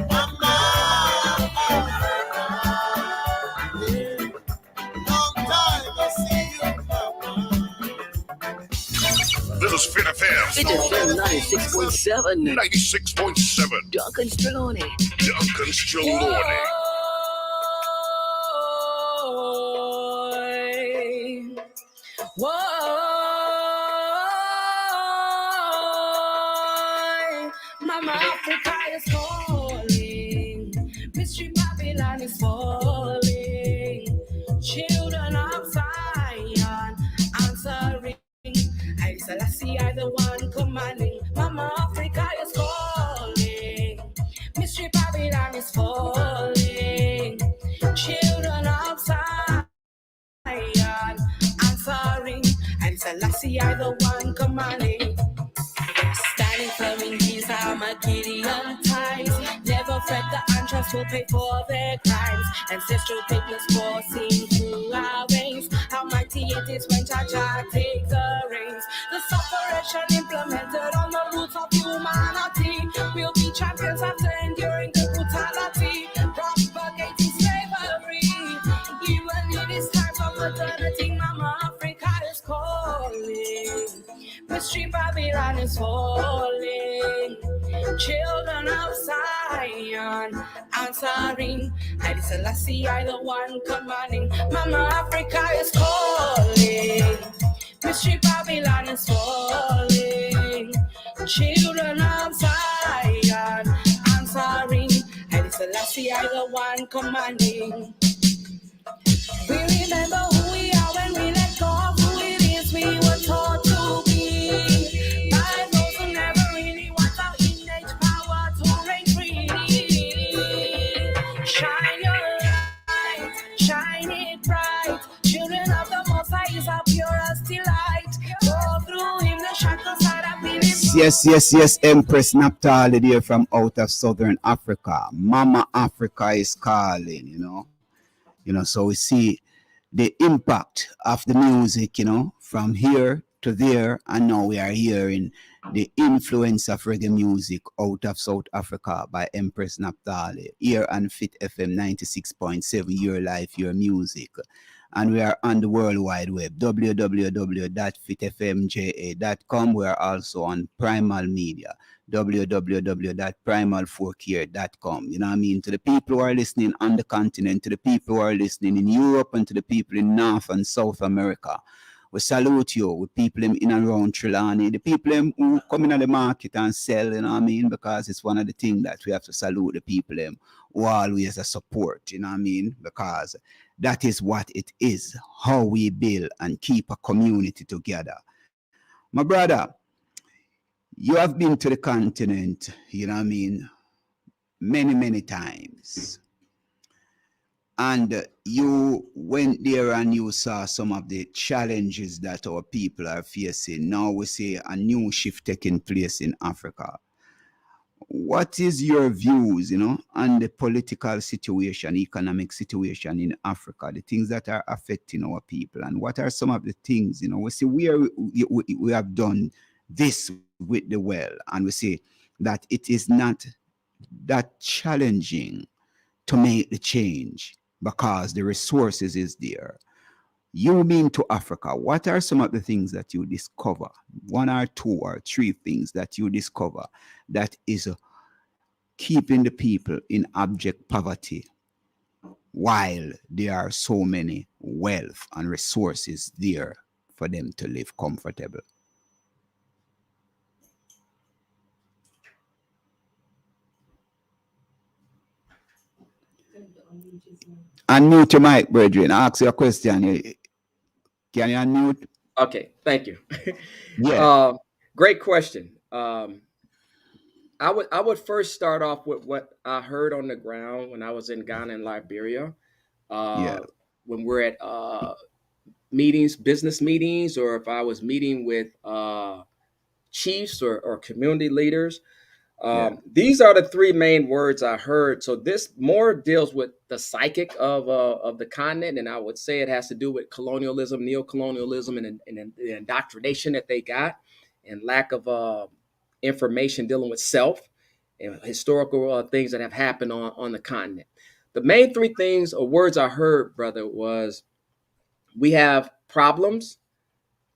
Mama, yeah. Long time I see you, Mama. This is Fit FM. Fit FM 96.7. 96.7. Duncan's Trelawney. Duncan's Trelawney. Whoa, Mama Africa is calling. Mystery Babylon is falling. Children of Zion answering. I Selassie I the one commanding. Mama Africa is calling. Mystery Babylon is falling. Children of Zion answering. And Selassie I the one commanding. Standing firm in his Armageddon times. Never fret, the unjust will pay for their crimes. Ancestral greatness coursing through our veins. How mighty it is when Jah takes the reins. The separation implemented on the roots of humanity. We'll be champions after enduring the brutality. Propagating slavery. Even in this time of modernity, Mama Africa is calling. Mystery Babylon is falling. Children of Zion answering. Haile Selassie I the one commanding. Mama Africa is calling. Mystery Babylon is falling. Children of Zion answering. Haile Selassie I the one commanding. We remember who we are when we let go of who it is we were taught to be. By those who never really want our innate power to reign freely. Shine your light, shine it bright. Children of the Most High is our purest delight. Go through him, the shackles that have been Yes, Empress Naphtali there from out of Southern Africa. Mama Africa is calling, so we see the impact of the music, from here to there, and now we are hearing the influence of reggae music out of South Africa by Empress Naphtali here on Fit FM 96.7, your life, your music. And we are on the World Wide Web, www.fitfmja.com. We are also on Primal Media, www.primal4care.com. You know what I mean? To the people who are listening on the continent, to the people who are listening in Europe, and to the people in North and South America, we salute you with people in and around Trelawney, the people who come in the market and sell, you know what I mean? Because it's one of the things that we have to salute the people who always support, you know what I mean? Because that is what it is, how we build and keep a community together. My brother, you have been to the continent, you know what I mean, many times. And you went there and you saw some of the challenges that our people are facing. Now we see a new shift taking place in Africa. What is your views, on the political situation, economic situation in Africa, the things that are affecting our people, and what are some of the things, we see where we have done this with the well, and we see that it is not that challenging to make the change because the resources is there. You been to Africa, what are some of the things that you discover? 1 or 2 or 3 things that you discover that is keeping the people in abject poverty while there are so many wealth and resources there for them to live comfortable? Unmute your mic, brethren. Ask your question. Can you unmute? Okay, thank you. Yeah. Great question. I would first start off with what I heard on the ground when I was in Ghana and Liberia. When we're at meetings, business meetings, or if I was meeting with chiefs or community leaders. These are the 3 main words I heard. So this more deals with the psychic of the continent, and I would say it has to do with colonialism, neocolonialism, and the indoctrination that they got. and lack of information dealing with self and historical things that have happened on the continent. The main three things or words I heard, brother, was we have problems,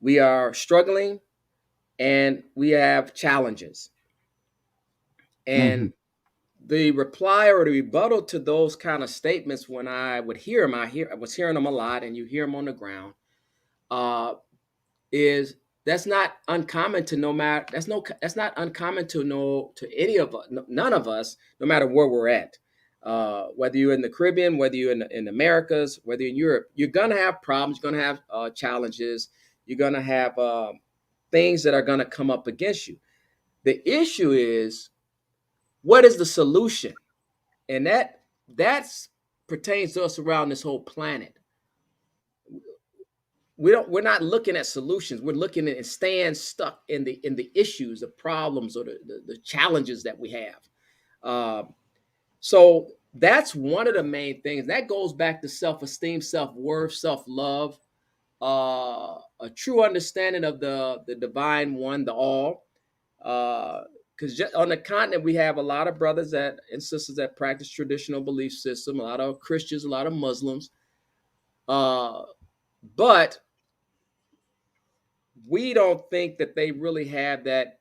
we are struggling, and we have challenges. And the reply or the rebuttal to those kind of statements, when I would hear them, I was hearing them a lot, and you hear them on the ground, is that's not uncommon to that's not uncommon to any of us, none of us, no matter where we're at. Whether you're in the Caribbean, whether you're in the Americas, whether you're in Europe, you're gonna have problems, you're gonna have challenges, you're gonna have things that are gonna come up against you. The issue is, what is the solution? And that pertains to us around this whole planet. We're not looking at solutions. We're looking at and staying stuck in the issues, the problems, or the challenges that we have. So that's one of the main things. That goes back to self-esteem, self-worth, self-love, a true understanding of the divine one, the all. Because on the continent, we have a lot of brothers and sisters that practice traditional belief system, a lot of Christians, a lot of Muslims. But we don't think that they really have that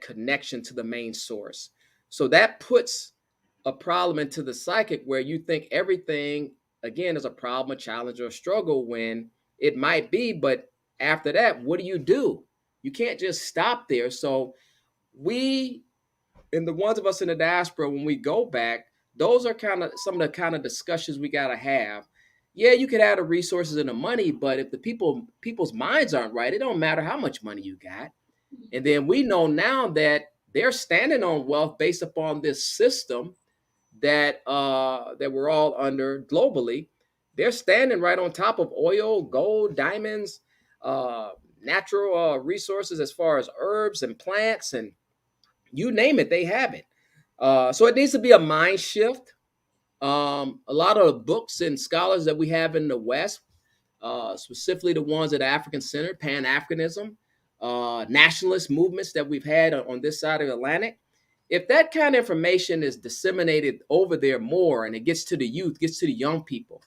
connection to the main source. So that puts a problem into the psychic where you think everything, again, is a problem, a challenge, or a struggle, when it might be. But after that, what do? You can't just stop there. So we, and the ones of us in the diaspora, when we go back, those are kind of some of the kind of discussions we got to have. Yeah, you could add the resources and the money, but if the people's minds aren't right, it don't matter how much money you got. And then we know now that they're standing on wealth based upon this system that we're all under globally. They're standing right on top of oil, gold, diamonds, natural resources as far as herbs and plants, and you name it, they have it. So it needs to be a mind shift. A lot of the books and scholars that we have in the West, specifically the ones that are African-centered, Pan-Africanism, nationalist movements that we've had on this side of the Atlantic, if that kind of information is disseminated over there more, and it gets to the youth, gets to the young people,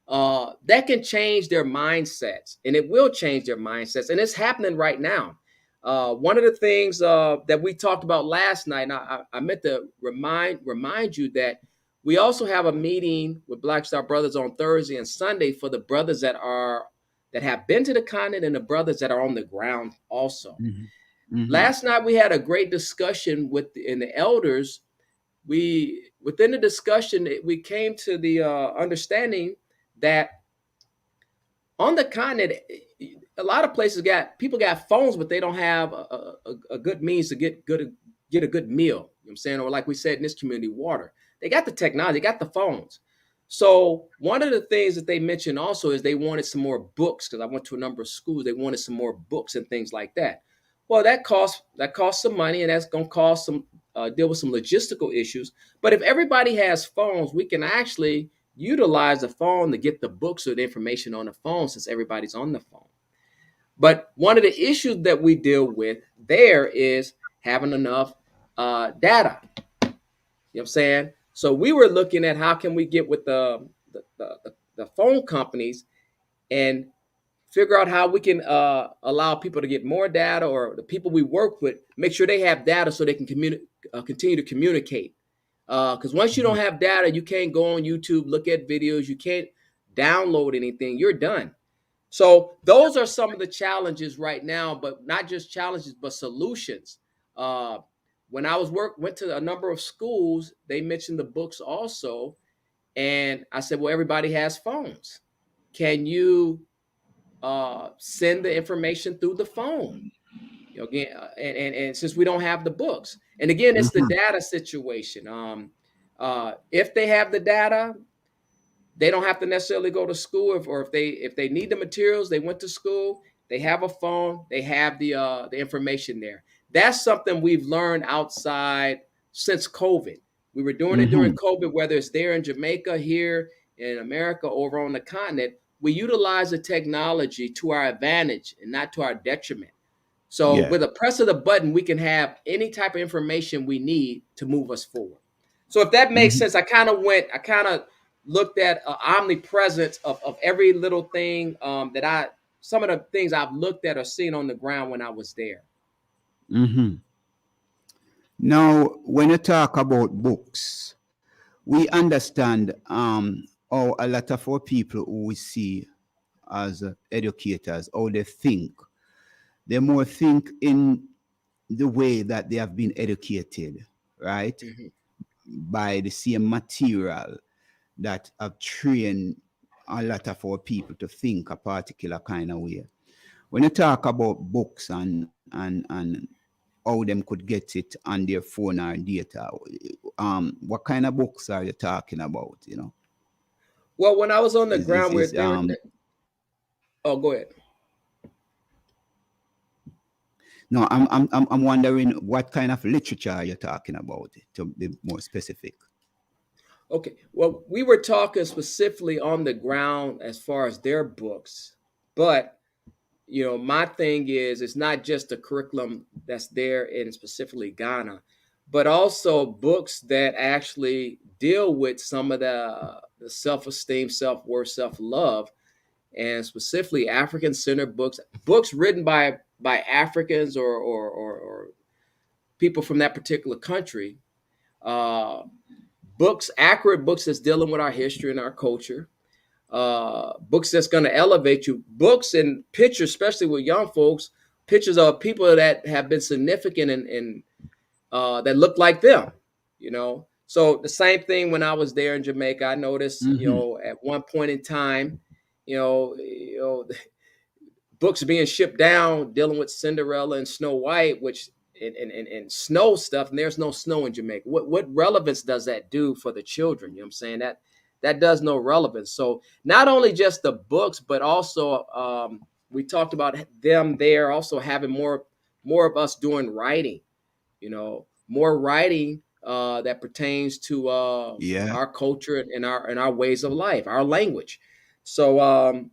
that can change their mindsets, and it will change their mindsets. And it's happening right now. One of the things that we talked about last night, and I meant to remind you that we also have a meeting with Black Star Brothers on Thursday and Sunday for the brothers that have been to the continent and the brothers that are on the ground also. Last night we had a great discussion in the elders. Within the discussion, we came to the understanding that on the continent, a lot of places people got phones, but they don't have a good means to get a good meal. You know what I'm saying? Or like we said in this community, water. They got the technology, they got the phones. So one of the things that they mentioned also is they wanted some more books, because I went to a number of schools. They wanted some more books and things like that. Well, that costs some money, and that's going to cost some deal with some logistical issues. But if everybody has phones, we can actually utilize the phone to get the books or the information on the phone, since everybody's on the phone. But one of the issues that we deal with there is having enough data. You know what I'm saying? So we were looking at how can we get with the phone companies and figure out how we can allow people to get more data, or the people we work with, make sure they have data so they can continue to communicate. Because once you don't have data, you can't go on YouTube, look at videos, you can't download anything, you're done. So those are some of the challenges right now, but not just challenges, but solutions. When I went to a number of schools, they mentioned the books also. And I said, well, everybody has phones. Can you send the information through the phone? Again, and since we don't have the books, and again, it's the data situation. If they have the data, they don't have to necessarily go to school. If they need the materials, they went to school. They have a phone. They have the information there. That's something we've learned outside since COVID. We were doing it during COVID, whether it's there in Jamaica, here in America, over on the continent. We utilize the technology to our advantage and not to our detriment. So Yeah. with a press of the button, we can have any type of information we need to move us forward. So if that makes sense, I kind of looked at omnipresence of every little thing some of the things I've looked at or seen on the ground when I was there. Now, when you talk about books, we understand how a lot of our people who we see as educators, how they think. They more think in the way that they have been educated, right? By the same material that have trained a lot of our people to think a particular kind of way. When you talk about books and how them could get it on their phone or data, what kind of books are you talking about, you know? Well, when I was on the ground oh, go ahead. No, I'm wondering what kind of literature you're talking about, to be more specific. Okay, well, we were talking specifically on the ground as far as their books, but you know, my thing is, it's not just the curriculum that's there in specifically Ghana, but also books that actually deal with some of the self-esteem, self-worth, self-love, and specifically African-centered books written by Africans or people from that particular country. Accurate books that's dealing with our history and our culture. Books that's going to elevate you. Books and pictures, especially with young folks, pictures of people that have been significant and that look like them, you know. So the same thing when I was there in Jamaica, I noticed, you know, at one point in time, you know, books being shipped down dealing with Cinderella and Snow White, which and snow stuff, and there's no snow in Jamaica. What relevance does that do for the children? You know what I'm saying? That does no relevance. So not only just the books, but also we talked about them there also having more of us doing writing, you know, more writing that pertains to our culture and our ways of life, our language. So,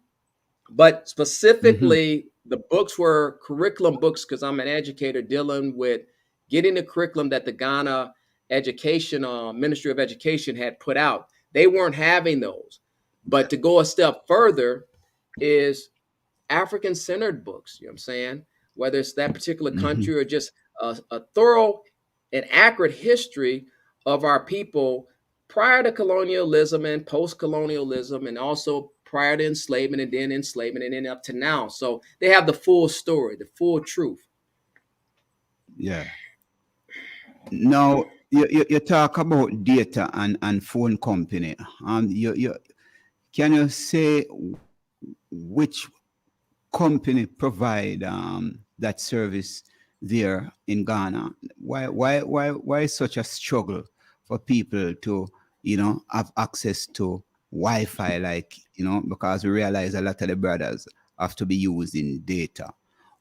but specifically, the books were curriculum books because I'm an educator dealing with getting the curriculum that the Ghana Education Ministry of Education had put out. They weren't having those. But to go a step further is African-centered books, you know what I'm saying? Whether it's that particular country or just a thorough and accurate history of our people prior to colonialism and post-colonialism, and also prior to enslavement and then up to now. So they have the full story, the full truth. Yeah. Now, you talk about data and phone company. Can you say which company provide that service there in Ghana? Why such a struggle for people to, you know, have access to Wi-Fi, like, you know, because we realize a lot of the brothers have to be using data.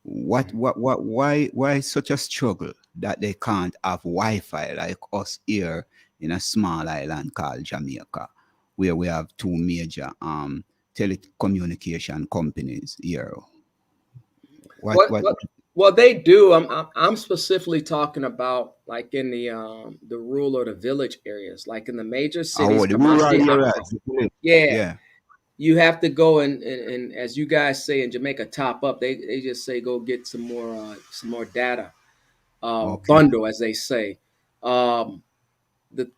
Why such a struggle that they can't have Wi-Fi like us here in a small island called Jamaica, where we have two major telecommunication companies here? Well, they do. I'm specifically talking about like in the rural or the village areas, like in the major cities. Oh, the rural areas. Yeah. You have to go and as you guys say in Jamaica, top up. They just say go get some more data bundle, as they say. The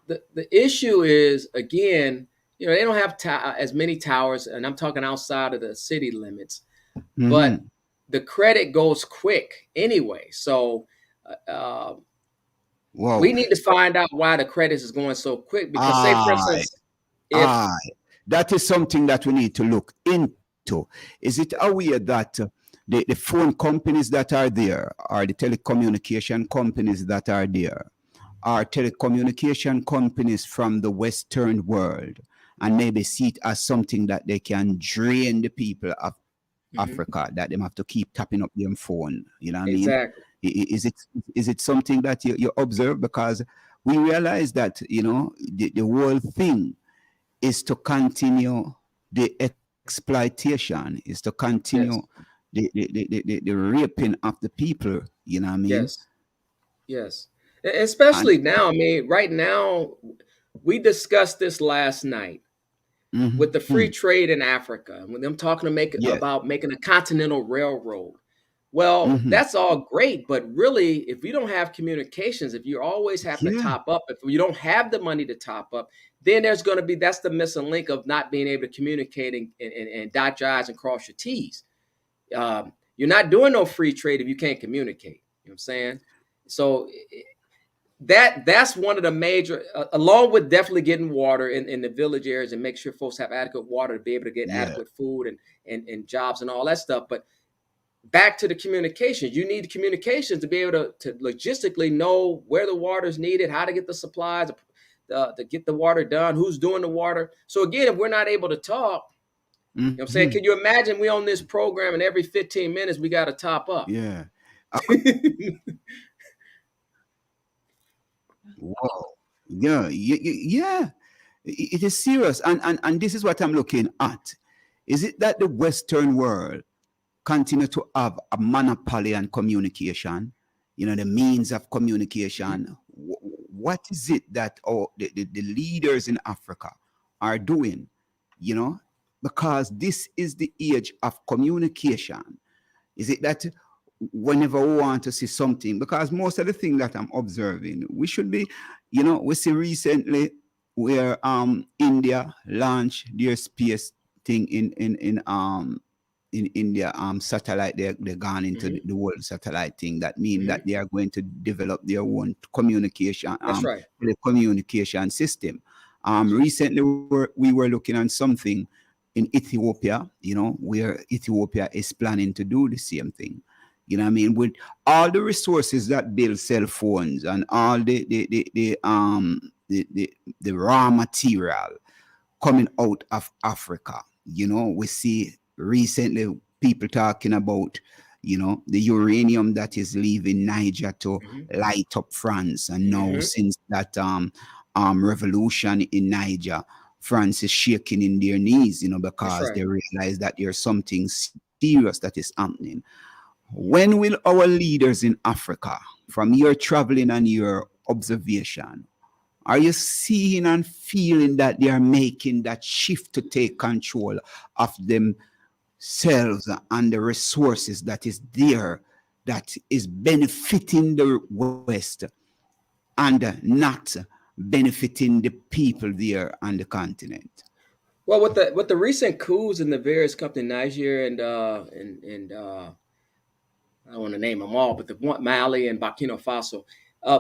issue is, again, you know, they don't have as many towers, and I'm talking outside of the city limits, but the credit goes quick anyway. So we need to find out why the credit is going so quick. Because say, for instance, that is something that we need to look into. Is it aware that the phone companies that are there, or the telecommunication companies that are there, are telecommunication companies from the Western world, and maybe see it as something that they can drain the people of Africa, that they have to keep tapping up their phone? You know what I mean? Exactly. Is it something that you observe? Because we realize that, you know, the whole thing is to continue the exploitation, is to continue the raping of the people, you know what I mean? Yes. Yes. And Especially now. I mean, right now, we discussed this last night with the free trade in Africa, with them talking yes. about making a continental railroad. Well, Mm-hmm. that's all great, but really, if you don't have communications, if you always have to Yeah. top up, if you don't have the money to top up, then there's going to be, that's the missing link of not being able to communicate and dot your I's and cross your T's. You're not doing no free trade if you can't communicate. You know what I'm saying? So that's one of the major, along with definitely getting water in the village areas and make sure folks have adequate water to be able to get Yeah. adequate food and jobs and all that stuff. But back to the communications, you need communications to be able to logistically know where the water is needed, how to get the supplies, to get the water done, who's doing the water. So again, if we're not able to talk, you know what I'm saying? Can you imagine we on this program and every 15 minutes we got to top up? Yeah. Wow. Yeah. Yeah. It is serious. And this is what I'm looking at. Is it that the Western world continue to have a monopoly on communication, the means of communication? What is it that the leaders in Africa are doing, because this is the age of communication? Is it that whenever we want to see something, because most of the things that I'm observing, we should be, we see recently where India launched their space thing in India, satellite, they're gone into the world satellite thing. That means that they are going to develop their own communication, That's right. the communication system. Recently we were looking at something in Ethiopia, where Ethiopia is planning to do the same thing. You know what I mean? With all the resources that build cell phones and all the raw material coming out of Africa, we see recently people talking about, the uranium that is leaving Niger to light up France. And now since that revolution in Niger, France is shaking in their knees, because they realize that there's something serious that is happening. When will our leaders in Africa, from your traveling and your observation, are you seeing and feeling that they are making that shift to take control of themselves and the resources that is there, that is benefiting the West and not benefiting the people there on the continent? Well, with the recent coups in the various countries, Niger and I don't want to name them all, but the one, Mali and Burkina Faso,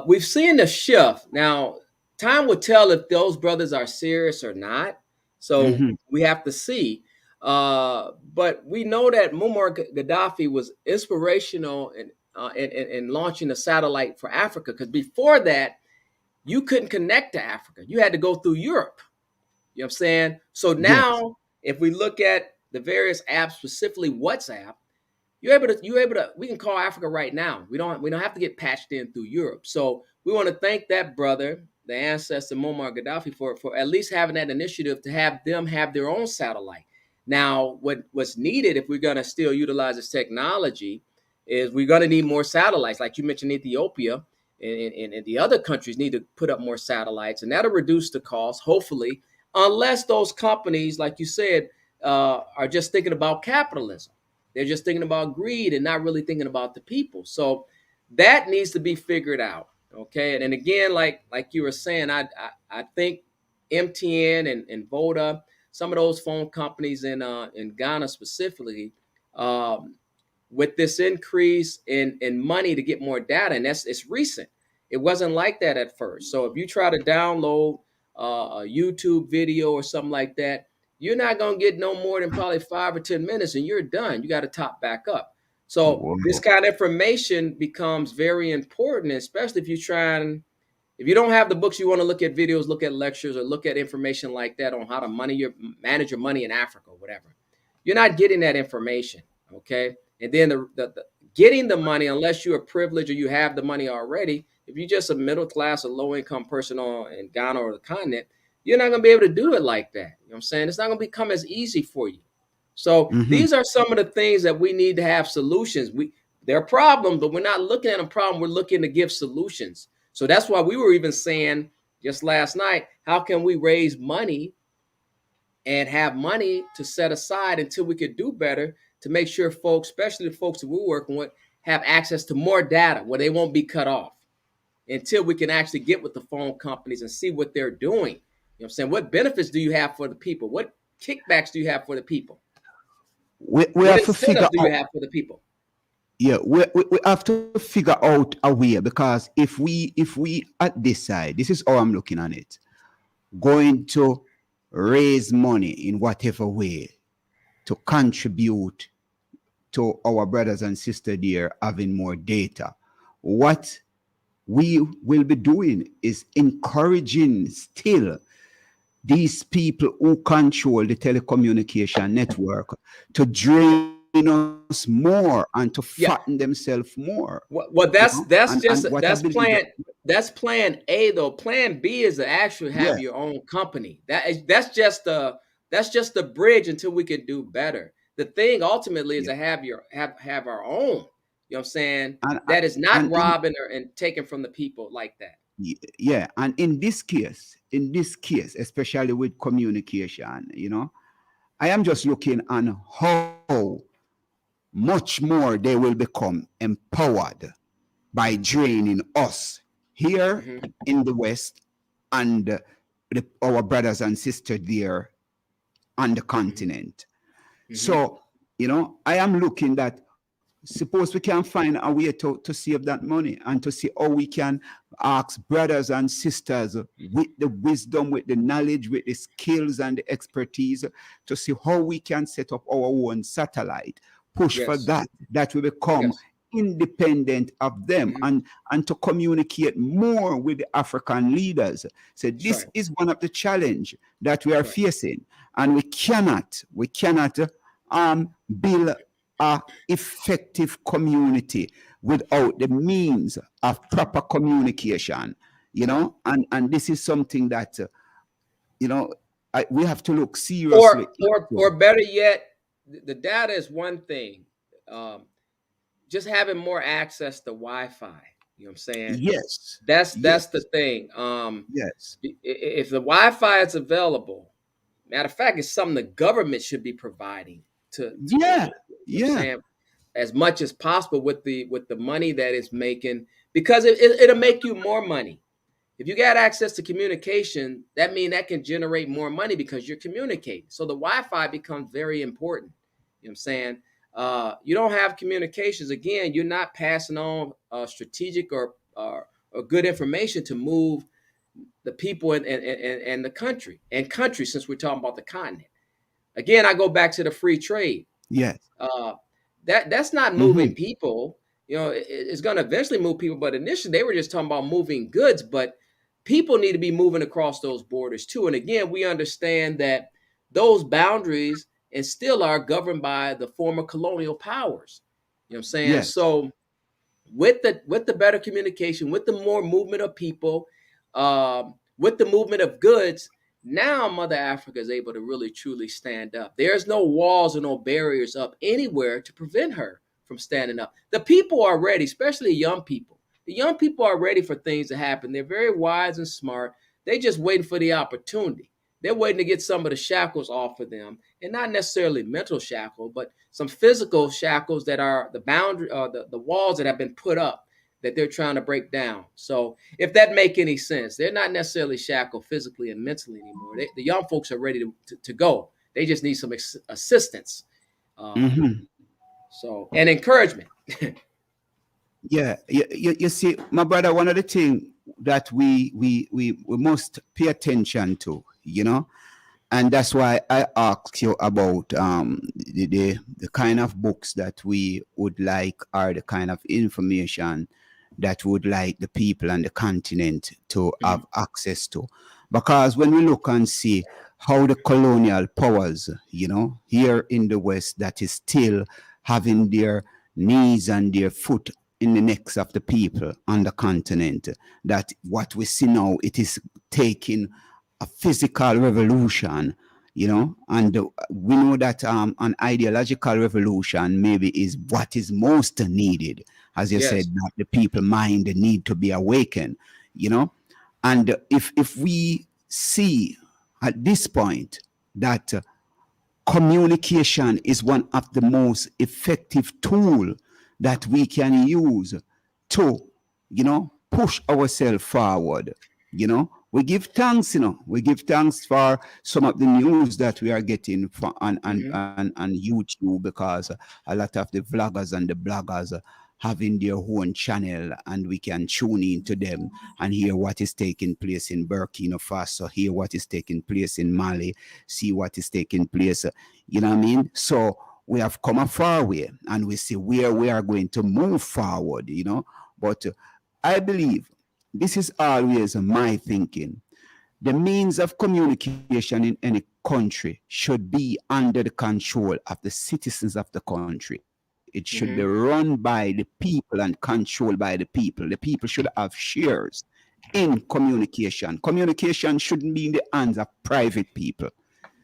we've seen the shift. Now, time will tell if those brothers are serious or not. So we have to see. But we know that Muammar Gaddafi was inspirational in launching a satellite for Africa, because before that, you couldn't connect to Africa. You had to go through Europe. You know what I'm saying? So now, if we look at the various apps, specifically WhatsApp, you're able to, we can call Africa right now. We don't have to get patched in through Europe. So we want to thank that brother, the ancestor Muammar Gaddafi, for at least having that initiative to have them have their own satellite. Now, what's needed if we're going to still utilize this technology is we're going to need more satellites. Like you mentioned, Ethiopia and the other countries need to put up more satellites, and that'll reduce the cost, hopefully, unless those companies, like you said, are just thinking about capitalism. They're just thinking about greed and not really thinking about the people. So that needs to be figured out. Okay. And again, like you were saying, I think MTN and Voda, some of those phone companies in Ghana specifically, with this increase in money to get more data, and it's recent. It wasn't like that at first. So if you try to download a YouTube video or something like that, you're not going to get no more than probably 5 or 10 minutes and you're done. You got to top back up. So this kind of information becomes very important, especially if if you don't have the books, you want to look at videos, look at lectures, or look at information like that on how to manage your money in Africa, whatever. You're not getting that information. Okay. And then the getting the money, unless you're privileged or you have the money already, if you're just a middle class or low income person in Ghana or the continent, you're not going to be able to do it like that. You know what I'm saying? It's not going to become as easy for you. So these are some of the things that we need to have solutions. They're problems, but we're not looking at a problem. We're looking to give solutions. So that's why we were even saying just last night, how can we raise money and have money to set aside until we could do better to make sure folks, especially the folks that we're working with, have access to more data where they won't be cut off until we can actually get with the phone companies and see what they're doing. You know what I'm saying? What benefits do you have for the people? What kickbacks do you have for the people? We What have to figure incentives do you out. have for the people? Yeah, we have to figure out a way, because if we at this side, this is how I'm looking at it, going to raise money in whatever way to contribute to our brothers and sisters there having more data. What we will be doing is encouraging still these people who control the telecommunication network to drain us more and to fatten themselves more. Well, that's what I believe that's plan A though. Plan B is to actually have your own company. That's just the bridge until we can do better. The thing ultimately is to have our own. You know what I'm saying? That is not robbing and taking from the people like that. Yeah, and in this case, especially with communication, I am just looking on how much more they will become empowered by draining us here in the West and our brothers and sisters there on the continent. So, I am looking that suppose we can find a way to save that money and to see how we can ask brothers and sisters with the wisdom, with the knowledge, with the skills and the expertise to see how we can set up our own satellite, push for that we become independent of them and to communicate more with the African leaders. So this is one of the challenge that we are facing, and we cannot build a effective community without the means of proper communication, and this is something that we have to look seriously. Or better yet, the data is one thing. Just having more access to Wi-Fi. You know what I'm saying? Yes. That's the thing. If the Wi-Fi is available, matter of fact, it's something the government should be providing to as much as possible with the money that it's making, because it'll make you more money. If you got access to communication, that means that can generate more money because you're communicating. So the Wi-Fi becomes very important. You know what I'm saying? You don't have communications, again, you're not passing on strategic or good information to move the people and the country, since we're talking about the continent. Again, I go back to the free trade. Yes. That's not moving people. It's going to eventually move people, but initially they were just talking about moving goods, but people need to be moving across those borders too. And again, we understand that those boundaries and still are governed by the former colonial powers. You know what I'm saying? Yes. So with the better communication, with the more movement of people, with the movement of goods, now Mother Africa is able to really truly stand up. There's no walls or no barriers up anywhere to prevent her from standing up. The people are ready, especially young people. The young people are ready for things to happen. They're very wise and smart. They're just waiting for the opportunity. They're waiting to get some of the shackles off of them, and not necessarily mental shackle, but some physical shackles that are the boundary, the walls that have been put up that they're trying to break down. So if that make any sense, they're not necessarily shackled physically and mentally anymore. The young folks are ready to go. They just need some assistance. So, and encouragement. You see, my brother, one of the things that we must pay attention to, and that's why I asked you about the kind of books that we would like, or the kind of information that would like the people and the continent to have access to. Because when we look and see how the colonial powers, here in the West, that is still having their knees and their foot in the necks of the people on the continent, that what we see now, it is taking a physical revolution, and we know that an ideological revolution maybe is what is most needed, as you said, Yes. that the people mind need to be awakened, and if we see at this point that communication is one of the most effective tool that we can use to, push ourselves forward. We give thanks, we give thanks for some of the news that we are getting from on YouTube, because a lot of the vloggers and the bloggers having their own channel, and we can tune into them and hear what is taking place in Burkina Faso, hear what is taking place in Mali, see what is taking place, you know what I mean? So we have come a far way, and we see where we are going to move forward, but I believe this is always my thinking. The means of communication in any country should be under the control of the citizens of the country. It should be run by the people and controlled by the people. The people should have shares in communication. Communication shouldn't be in the hands of private people.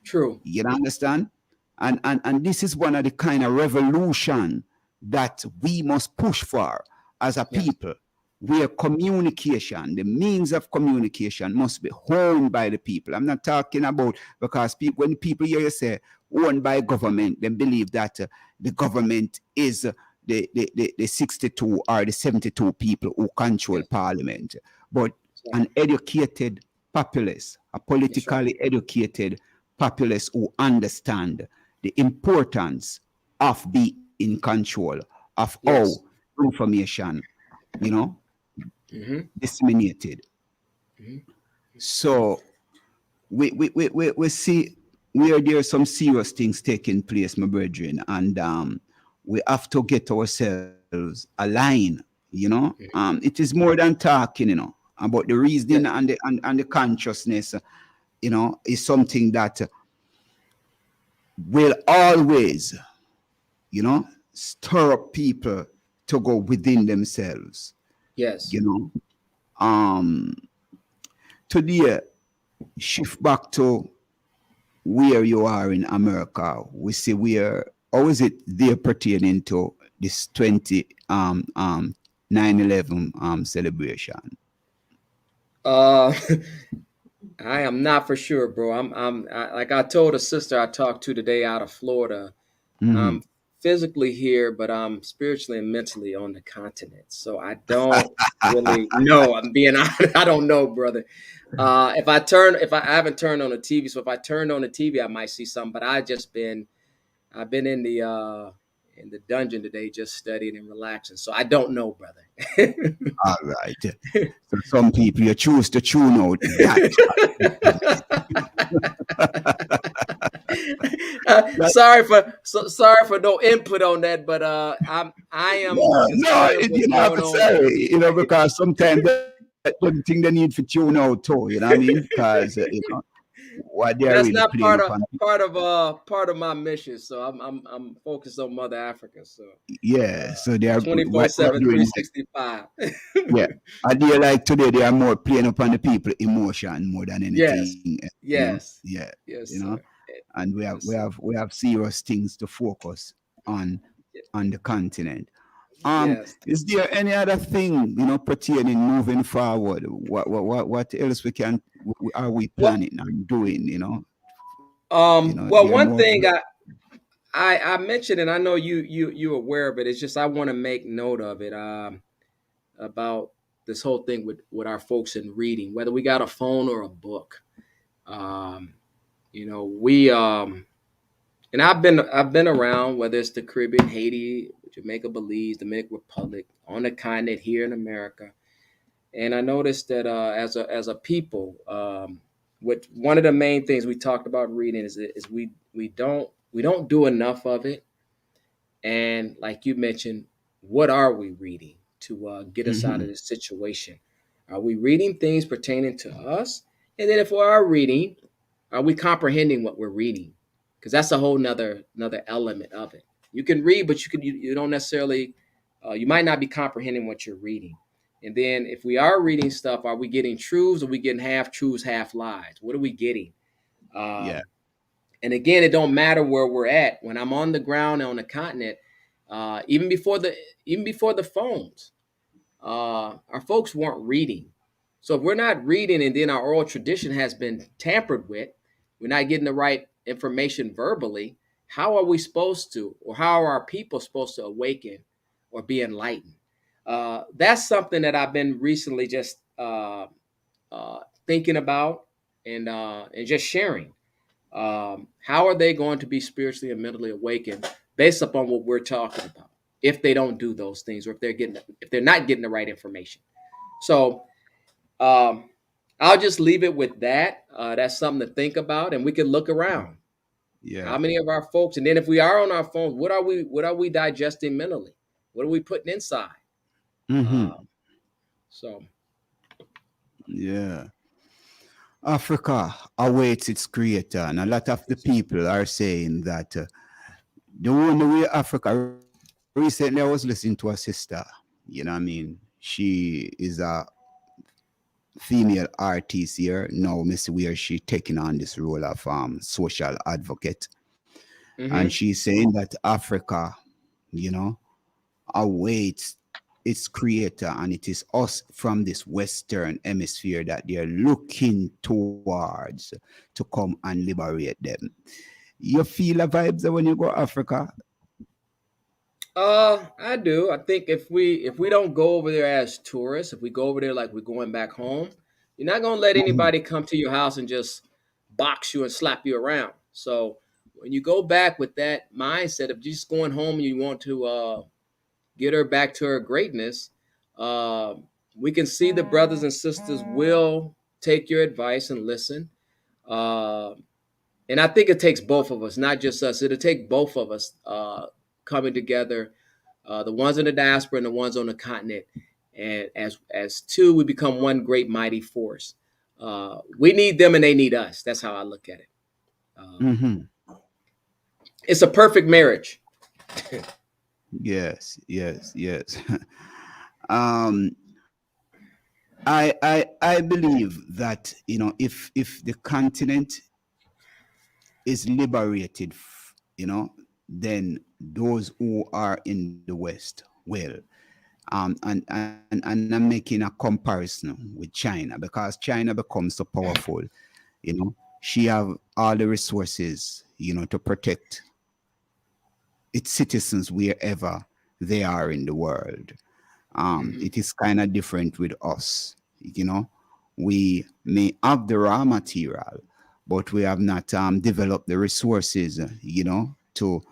True. You understand? And this is one of the kind of revolution that we must push for as a people, where communication, the means of communication, must be owned by the people. I'm not talking about, because when people hear you say owned by government, they believe that the government is the 62 or the 72 people who control parliament. But an educated populace, a politically educated populace who understand the importance of being in control of how information, disseminated. So we see where there are some serious things taking place, my brethren, and we have to get ourselves aligned. It is more than talking, about the reasoning and the consciousness. Is something that will always, stir up people to go within themselves. Yes. Today, shift back to where you are in America. We see how is it there pertaining to this 9/11 celebration? I am not for sure, bro. Like I told a sister I talked to today out of Florida. I'm physically here, but I'm spiritually and mentally on the continent. So I don't really know. I'm being honest. I don't know, brother. If I haven't turned on the TV, so if I turned on the TV, I might see something. But I've been in the dungeon today, just studying and relaxing. So I don't know, brother. All right. So some people you choose to tune out. Sorry for no input on that, but I am. You not necessary, because sometimes they don't think they need to tune out too. You know what I mean? Because what they're that's really not part of my mission. So I'm focused on Mother Africa. So so they are 24/7, 365. I do like today they are more playing upon the people emotion more than anything. Yes. And we have serious things to focus on the continent. Is there any other thing pertaining moving forward? What else are we planning on doing? Well, one thing I mentioned, and I know you're aware of it. It's just I want to make note of it about this whole thing with our folks in reading, whether we got a phone or a book. We and I've been around, whether it's the Caribbean, Haiti, Jamaica, Belize, Dominican Republic, on the continent here in America, and I noticed that as a people, with one of the main things we talked about reading is we don't do enough of it, and like you mentioned, what are we reading to get us out of this situation? Are we reading things pertaining to us? And then if we are reading, are we comprehending what we're reading? Because that's a whole nother element of it. You can read, but you don't necessarily, you might not be comprehending what you're reading. And then if we are reading stuff, are we getting truths? Or are we getting half truths, half lies? What are we getting? And again, it don't matter where we're at. When I'm on the ground on the continent, even before the phones, our folks weren't reading. So if we're not reading, and then our oral tradition has been tampered with, we're not getting the right information verbally. How are we supposed to, or how are our people supposed to awaken or be enlightened? That's something that I've been recently just thinking about and just sharing. How are they going to be spiritually and mentally awakened based upon what we're talking about? If they don't do those things, or if they're not getting the right information. So I'll just leave it with that. That's something to think about, and we can look around. Yeah. How many of our folks, and then if we are on our phones, what are we digesting mentally? What are we putting inside? So yeah. Africa awaits its creator, and a lot of the people are saying that the only way Africa. Recently, I was listening to a sister. You know what I mean? She is a female artist here now, Miss where she taking on this role of social advocate, and she's saying that Africa, you know, awaits its creator, and it is us from this Western hemisphere that they're looking towards to come and liberate them. You feel the vibes when you go Africa? I do. I think if we don't go over there as tourists, if we go over there like we're going back home, you're not gonna let anybody come to your house and just box you and slap you around. So when you go back with that mindset of just going home and you want to get her back to her greatness, we can see the brothers and sisters will take your advice and listen. And I think it takes both of us, not just us. It'll take both of us coming together, the ones in the diaspora and the ones on the continent. And as two, we become one great mighty force. We need them and they need us. That's how I look at it. It's a perfect marriage. Yes. I believe that, you know, if the continent is liberated, you know, then those who are in the West will. And I'm making a comparison with China, because China becomes so powerful, you know. She have all the resources, you know, to protect its citizens wherever they are in the world. It is kind of different with us, you know. We may have the raw material, but we have not developed the resources, you know, to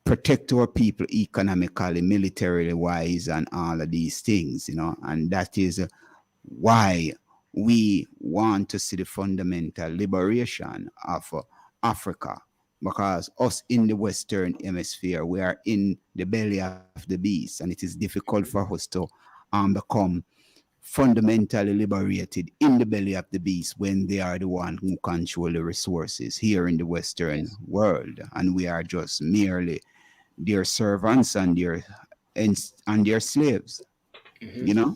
protect our people economically, militarily wise, and all of these things, you know. And that is why we want to see the fundamental liberation of Africa, because us in the Western hemisphere, we are in the belly of the beast, and it is difficult for us to become fundamentally liberated in the belly of the beast when they are the one who control the resources here in the Western world, and we are just merely their servants and their slaves, you know.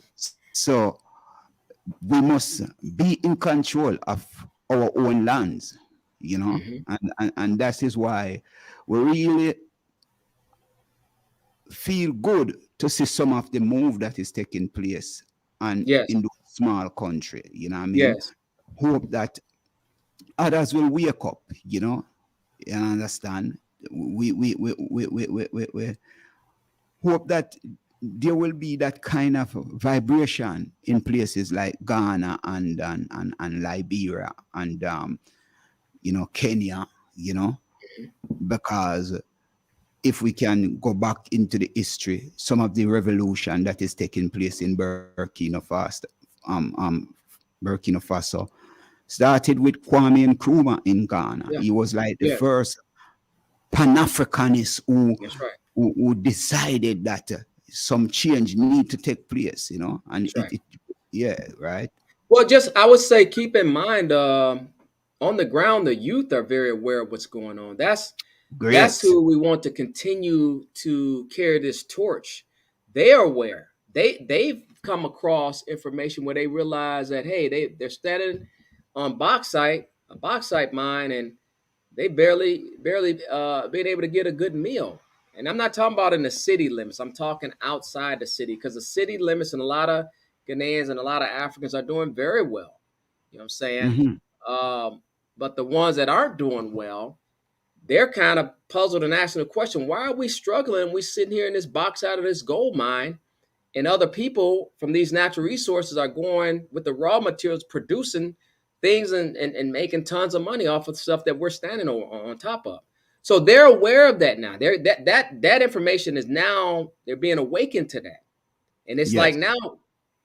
So we must be in control of our own lands, you know. And that is why we really feel good to see some of the move that is taking place and in the small country, you know what I mean? Hope that others will wake up, you know. You understand? We hope that there will be that kind of vibration in places like Ghana and Liberia and you know, Kenya, you know, because if we can go back into the history, some of the revolution that is taking place in Burkina Faso started with Kwame Nkrumah in Ghana. He was like the first Pan-Africanist who decided that some change need to take place, you know. And Well, just I would say keep in mind on the ground, the youth are very aware of what's going on. That's who we want to continue to carry this torch. They are aware. They've come across information where they realize that, hey, they're standing on bauxite a bauxite mine, and they barely being able to get a good meal. And I'm not talking about in the city limits. I'm talking outside the city, because the city limits and a lot of Ghanaians and a lot of Africans are doing very well. You know what I'm saying? But the ones that aren't doing well, they're kind of puzzled and asking the question, why are we struggling? We sitting here in this box out of this gold mine, and other people from these natural resources are going with the raw materials, producing things and making tons of money off of stuff that we're standing on top of. So they're aware of that now. That information is now, they're being awakened to that. And it's like, now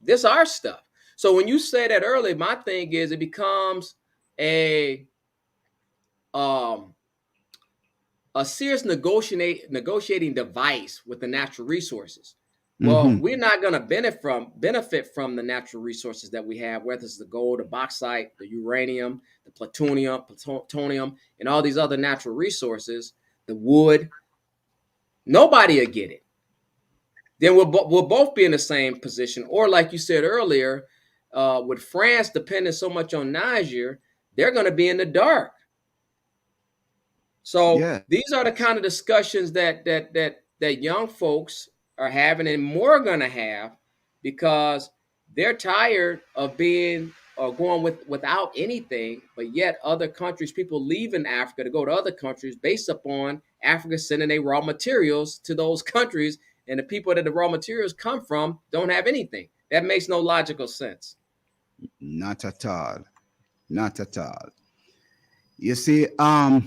this our stuff. So when you say that earlier, my thing is it becomes a serious negotiating device with the natural resources. Well, we're not going to benefit from the natural resources that we have, whether it's the gold, the bauxite, the uranium, the plutonium, and all these other natural resources, the wood. Nobody will get it. Then we'll both be in the same position. Or like you said earlier, with France depending so much on Niger, they're going to be in the dark. So these are the kind of discussions that young folks are having and more going to have, because they're tired of being or going without anything, but yet other countries, people leaving Africa to go to other countries based upon Africa sending their raw materials to those countries, and the people that the raw materials come from don't have anything. That makes no logical sense. Not at all. Not at all. You see, I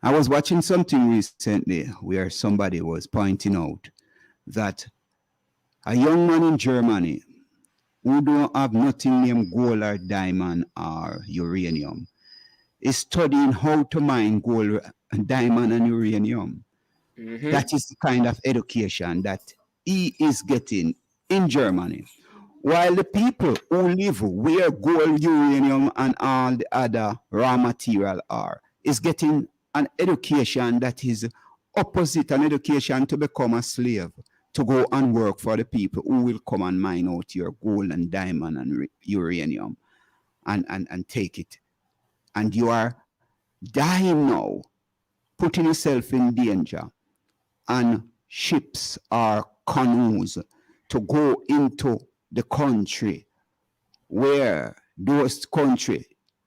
was watching something recently where somebody was pointing out that a young man in Germany who don't have nothing named gold or diamond or uranium is studying how to mine gold, diamond, and uranium. That is the kind of education that he is getting in Germany. While the people who live where gold, uranium, and all the other raw material are is getting an education that is opposite an education to become a slave, to go and work for the people who will come and mine out your gold and diamond and uranium and take it. And you are dying now, putting yourself in danger, and ships or canoes to go into the country where those countries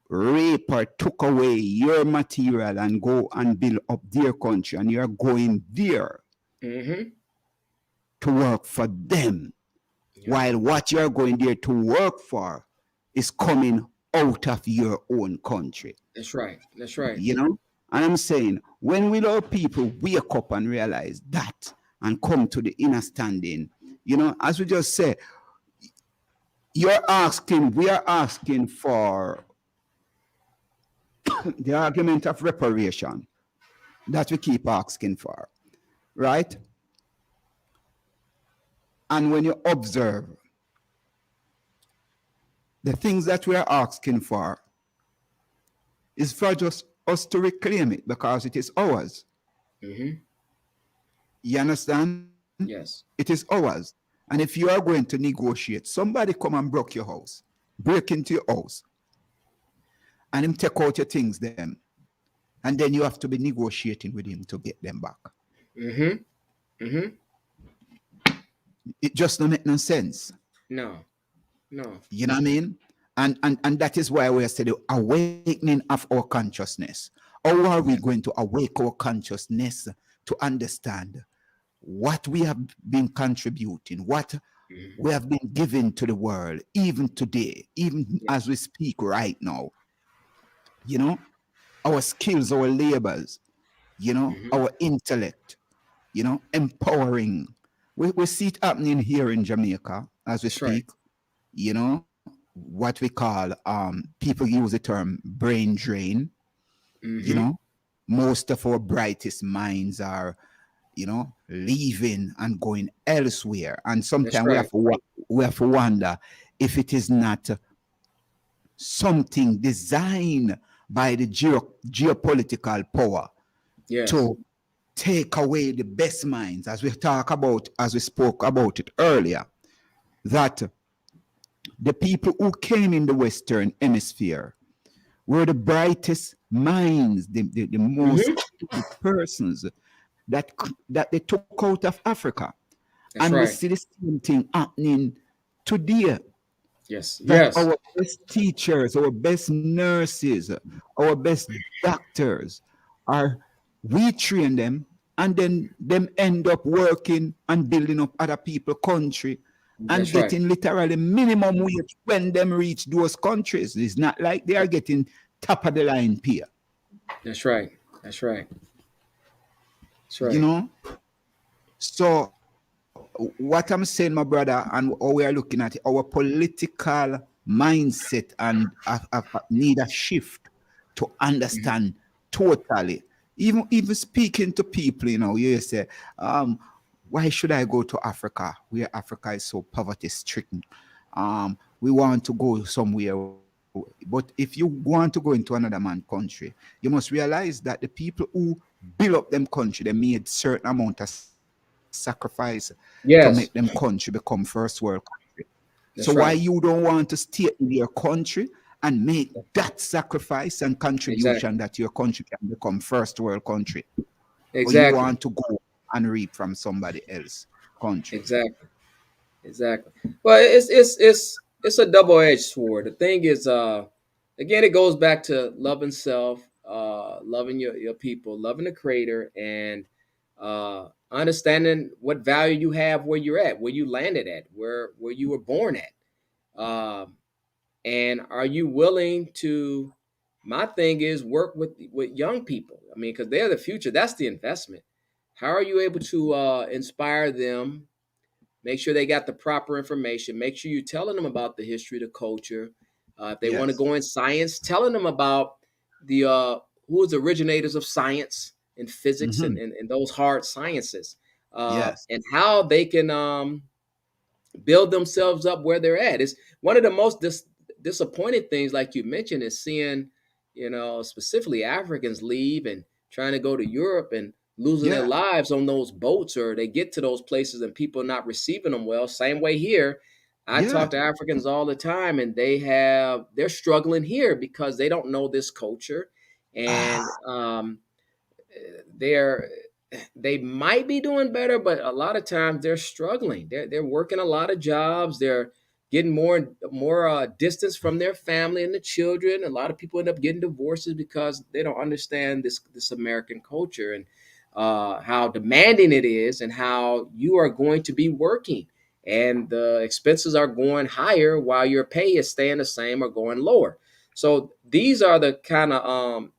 rape or took away your material and go and build up their country, and you're going there to work for them, while what you're going there to work for is coming out of your own country. That's right. That's right. You know, and I'm saying, when will our people wake up and realize that and come to the understanding? You know, as we just said, we are asking for the argument of reparation that we keep asking for, right? And when you observe the things that we are asking for is for just us to reclaim it because it is ours. You understand? Yes. It is ours. And if you are going to negotiate, somebody come and break into your house, and him take out your things then, and then you have to be negotiating with him to get them back. It just don't make no sense. No. You know what I mean? And that is why we are saying the awakening of our consciousness. How are we going to awake our consciousness to understand what we have been contributing, what we have been given to the world, even today, even as we speak right now? You know, our skills, our labors, you know, our intellect, you know, empowering. We see it happening here in Jamaica as we speak. You know, what we call, people use the term brain drain. You know, most of our brightest minds are, you know, leaving and going elsewhere. And sometimes we have to wonder if it is not something designed by the geopolitical power to take away the best minds, as we spoke about it earlier, that the people who came in the Western Hemisphere were the brightest minds, the most persons that they took out of Africa. That's and we right. see the same thing happening today. Yes. That Yes. our best teachers, our best nurses, our best doctors are, we train them, and then them end up working and building up other people's country and That's right. getting literally minimum wage when them reach those countries. It's not like they are getting top of the line pay. That's right. That's right. That's right. You know? So what I'm saying, my brother, and how we are looking at it, our political mindset and need a shift to understand totally. Even speaking to people, you know, you say, why should I go to Africa, where Africa is so poverty stricken? We want to go somewhere. But if you want to go into another man's country, you must realize that the people who build up them country, they made certain amount of sacrifice to make them country become first world country. So why you don't want to stay in your country and make that sacrifice and contribution that your country can become first world country? Or you want to go and reap from somebody else's country? Exactly. Well, it's a double-edged sword. The thing is, again, it goes back to loving self, loving your people, loving the Creator, and understanding what value you have where you're at, where you landed at, where you were born at, and are you willing to? My thing is work with young people. I mean, because they're the future. That's the investment. How are you able to inspire them? Make sure they got the proper information. Make sure you're telling them about the history, the culture. If they want to go in science, telling them about the who is the originators of science and physics and those hard sciences, and how they can build themselves up where they're at. It's one of the most disappointing things, like you mentioned, is seeing, you know, specifically Africans leave and trying to go to Europe and losing their lives on those boats, or they get to those places and people not receiving them well. Same way here. I talk to Africans all the time, and they're struggling here because they don't know this culture, and they might be doing better, but a lot of times they're struggling. They're working a lot of jobs. They're getting more distance from their family and the children. A lot of people end up getting divorces because they don't understand this American culture and how demanding it is, and how you are going to be working, and the expenses are going higher while your pay is staying the same or going lower. So these are the kind of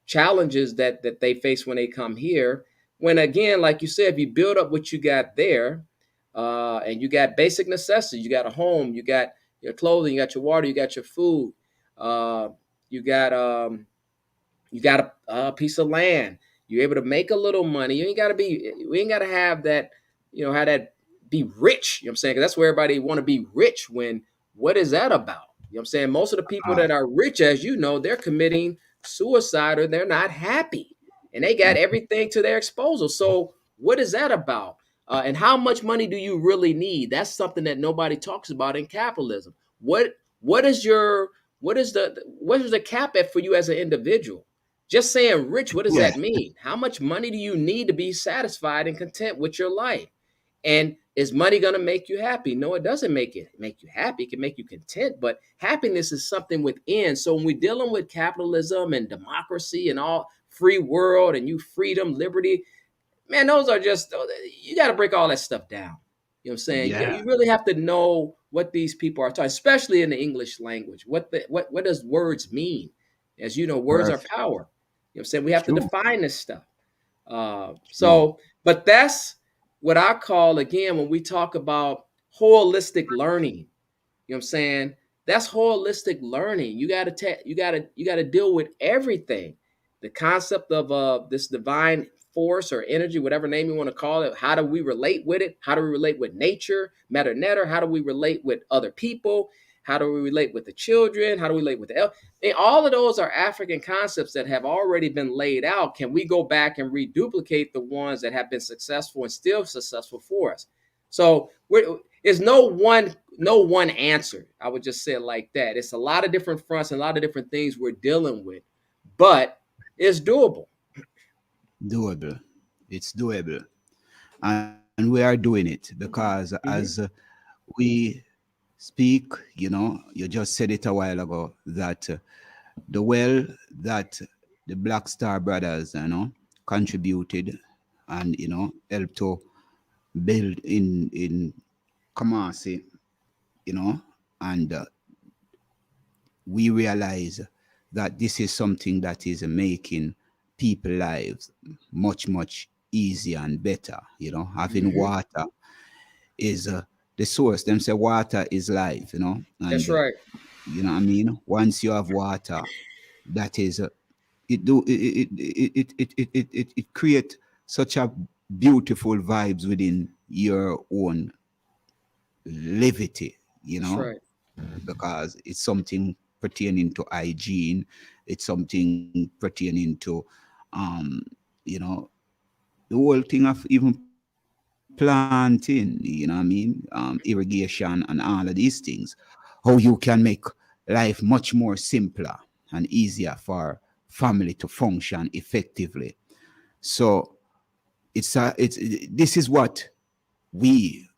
challenges that they face when they come here. When, again, like you said, if you build up what you got there, and you got basic necessities, you got a home, you got your clothing, you got your water, you got your food, you got a piece of land. You're able to make a little money. We ain't got to have that, you know, how that be rich. You know what I'm saying? 'Cause that's where everybody want to be rich. When, what is that about? You know what I'm saying? Most of the people that are rich, as you know, they're committing suicide, or they're not happy, and they got everything to their disposal. So what is that about? And how much money do you really need? That's something that nobody talks about in capitalism. What is the cap at for you as an individual? Just saying rich, what does that mean? How much money do you need to be satisfied and content with your life? And is money going to make you happy? No, it doesn't make you happy. It can make you content, but happiness is something within. So when we're dealing with capitalism and democracy and all free world and freedom, liberty, man, those are just, you got to break all that stuff down. You know what I'm saying? You really have to know what these people are talking, especially in the English language. What does words mean? As you know, words are power. You know what I'm saying? We have to define this stuff. But that's what I call, again, when we talk about holistic learning, you know what I'm saying? That's holistic learning. You got to deal with everything. The concept of this divine force or energy, whatever name you want to call it. How do we relate with it? How do we relate with nature, matter, netter? How do we relate with other people? How do we relate with the children? How do we relate with the elf? All of those are African concepts that have already been laid out. Can we go back and reduplicate the ones that have been successful and still successful for us? So there's no one no one answer. I would just say it like that. It's a lot of different fronts and a lot of different things we're dealing with, but it's doable. Doable. It's doable. And we are doing it because as we speak, you know, you just said it a while ago that the well that the Black Star Brothers, you know, contributed and, you know, helped to build in Kumasi, you know, and we realize that this is something that is making people lives much easier and better. You know, having water is the source. Them say water is life, you know. And, That's right. you know what I mean? Once you have water, that is it create such a beautiful vibes within your own levity, you know. That's right. Because it's something pertaining to hygiene, it's something pertaining to you know, the whole thing of even planting, you know what I mean, irrigation and all of these things, how you can make life much more simpler and easier for family to function effectively. So it's this is what we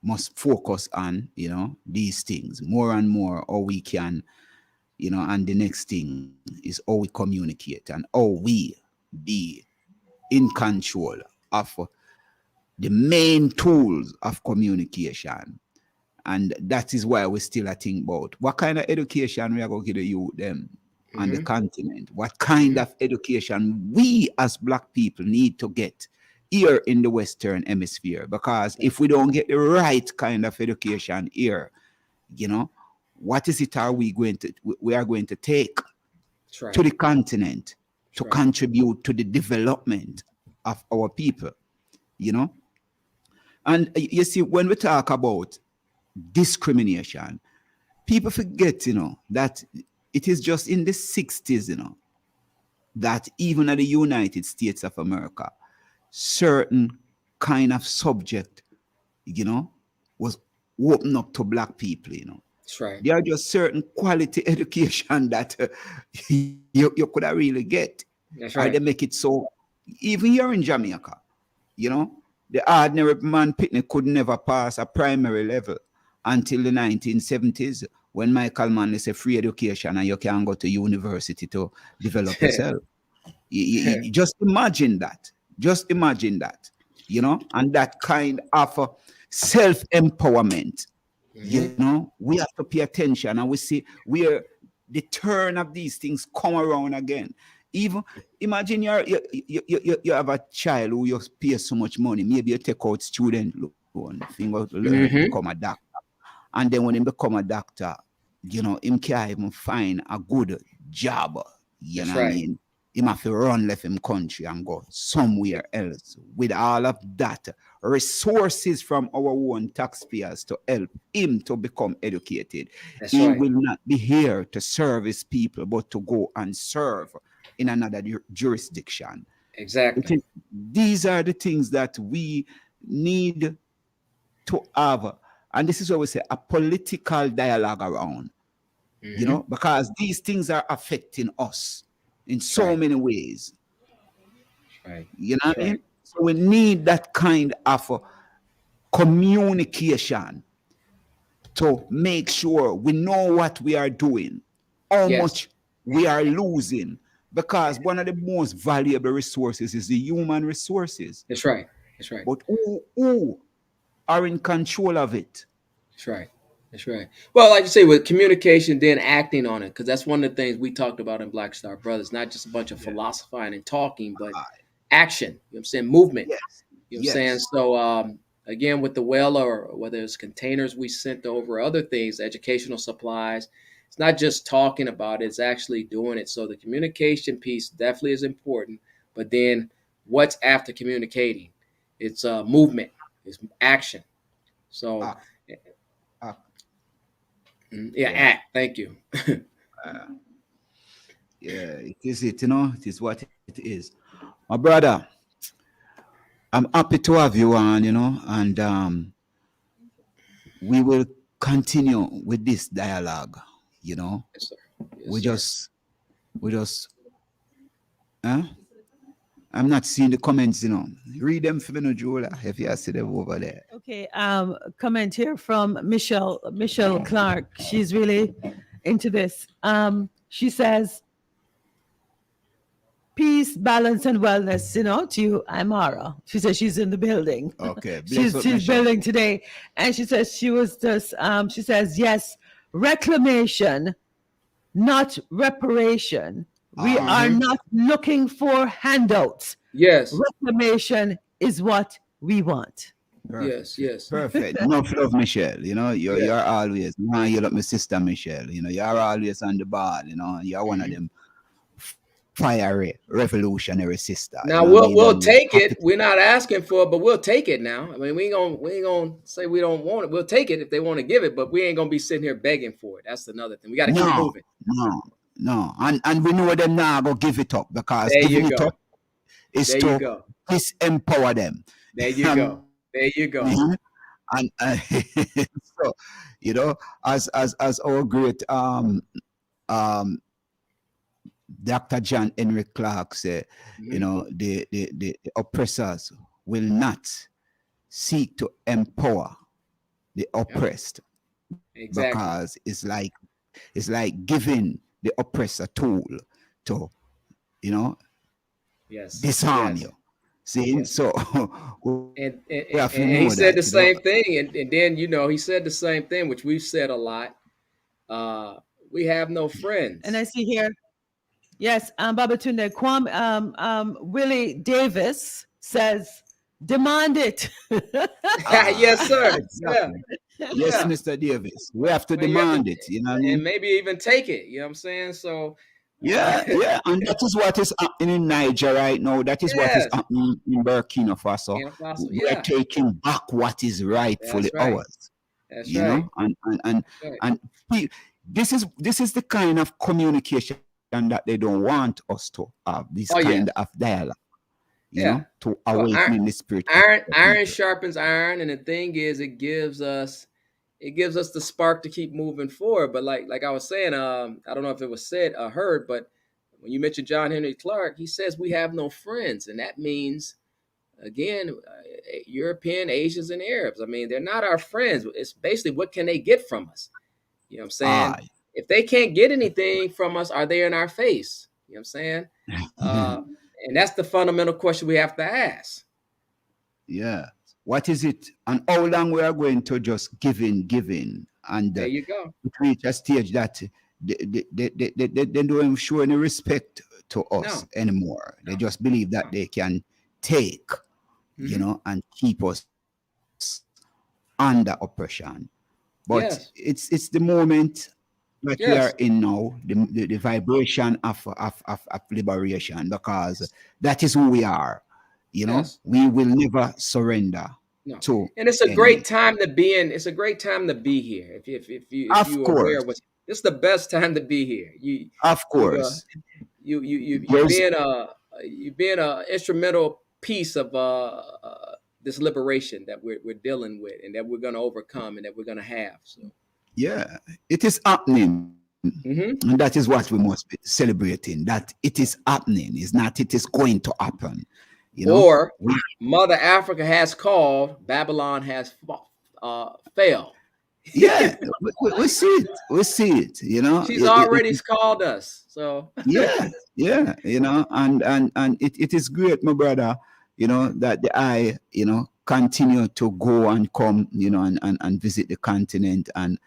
must focus on, you know, these things more and more, or we can, you know, and the next thing is how we communicate and how we be in control of the main tools of communication. And that is why we still think about what kind of education we are going to give the youth them on the continent, what kind of education we as Black people need to get here in the Western Hemisphere. Because if we don't get the right kind of education here, you know, what is it we are going to take to the continent to contribute to the development of our people, you know? And you see, when we talk about discrimination, people forget, you know, that it is just in the 60s, you know, that even at the United States of America, certain kind of subject, you know, was open up to Black people, you know. That's right. There are just certain quality education that you could really get. That's right. They make it so, even here in Jamaica, you know, the ordinary man picnic could never pass a primary level until the 1970s when Michael Manley said free education and you can go to university to develop yourself. You just imagine that. Just imagine that, you know, and that kind of self-empowerment, you know, we have to pay attention and we see where the turn of these things come around again. Even imagine you have a child who you pay so much money, maybe you take out student loan, learn to become a doctor. And then when he become a doctor, you know, him can't even find a good job, you know what I mean? Him have to run left him country and go somewhere else with all of that resources from our own taxpayers to help him to become educated. He will not be here to serve his people, but to go and serve in another jurisdiction. Exactly. These are the things that we need to have. And this is what we say, a political dialogue around, you know, because these things are affecting us in so many ways. You know what I mean? So we need that kind of communication to make sure we know what we are doing, how much we are losing, because one of the most valuable resources is the human resources. That's right. That's right. But who are in control of it? That's right. That's right. Well, like you say, with communication, then acting on it, because that's one of the things we talked about in Black Star Brothers, not just a bunch of philosophizing and talking, but action. You know what I'm saying? Movement. You know what I'm saying? So, again, with the well, or whether it's containers we sent over, other things, educational supplies, it's not just talking about it, it's actually doing it. So the communication piece definitely is important. But then what's after communicating? It's movement. It's action. So... act. Thank you. It is it, you know, it is what it is. My brother, I'm happy to have you on, you know, and we will continue with this dialogue, you know. Yes, sir. Yes, we sir. just huh? I'm not seeing the comments, you know. Read them for me, no, Jola, if you see them over there. Okay, comment here from Michelle Clark. She's really into this. She says, peace, balance, and wellness, you know, to you, Imara. She says she's in the building. Okay. she's building today. And she says she was just, she says, yes, reclamation, not reparation. We are not looking for handouts. Yes. Reclamation is what we want. Yes, yes. Perfect. Enough love, Michelle. You know, you're always, man, you love my sister Michelle. You know, you're always on the ball, you know, you're one of them fiery revolutionary sister. Now you know, we'll take it. We're not asking for it, but we'll take it now. I mean, we ain't gonna say we don't want it. We'll take it if they want to give it, but we ain't gonna be sitting here begging for it. That's another thing. We got to keep moving. No. And we know them now go give it up, because giving it up is to disempower them. There you go. There you go. And so, you know, as our great Dr. John Henry Clark said, you know, the oppressors will not seek to empower the oppressed, because it's like giving the oppressor tool to, you know, disarm you. See, so and he said the same thing, and then, you know, he said the same thing, which we've said a lot. We have no friends. And I see here, yes, Babatunde Kwame, Willie Davis says, demand it. Yes, sir. Exactly. Yes, Mr. Davis. We have to demand it, you know what I mean? And maybe even take it, you know what I'm saying? So yeah, and that is what is happening in Niger right now. That is what is happening in Burkina Faso. We are taking back what is rightfully ours. That's you right. know, and this is the kind of communication that they don't want us to have. This kind of dialogue. You know, to awaken the spirit. Iron sharpens iron, and the thing is, it gives us the spark to keep moving forward. But like I was saying, I don't know if it was said or heard, but when you mentioned John Henry Clark, he says we have no friends, and that means, again, European, Asians, and Arabs. I mean, they're not our friends. It's basically, what can they get from us? You know what I'm saying? If they can't get anything from us, are they in our face? You know what I'm saying? And that's the fundamental question we have to ask. Yeah. What is it? And how long we are going to just giving, and there you go. Reach a stage that they don't even show any respect to us anymore. They just believe that they can take, you know, and keep us under oppression. But it's the moment that we are in now, the vibration of liberation, because that is who we are. You know, we will never surrender. No. And it's a great time to be in. It's a great time to be here. If you are aware, it's the best time to be here. Of course, you've been a instrumental piece of this liberation that we're dealing with, and that we're going to overcome, and that we're going to have. So yeah, it is happening. And that is what we must be celebrating, that it is happening. It's not it is going to happen. You know? Or Mother Africa has called, Babylon has failed. Yeah, we see it. We see it, you know. She's already called us. So yeah, you know, and it is great, my brother, you know, that the eye, you know, continue to go and come, you know, and visit the continent and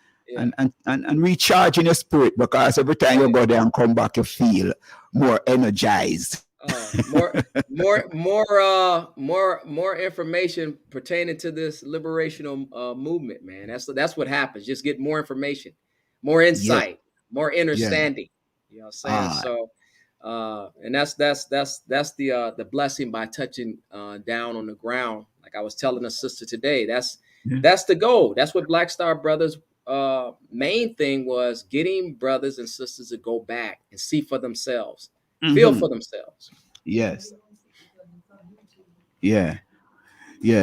recharge in your spirit, because every time you go there and come back, you feel more energized. More information pertaining to this liberational movement, man. That's what happens. Just get more information, more insight, more understanding. You know what I'm saying? So and that's the blessing by touching down on the ground. Like I was telling a sister today, that's the goal. That's what Black Star Brothers main thing was, getting brothers and sisters to go back and see for themselves. Feel for themselves. Yes. Yeah.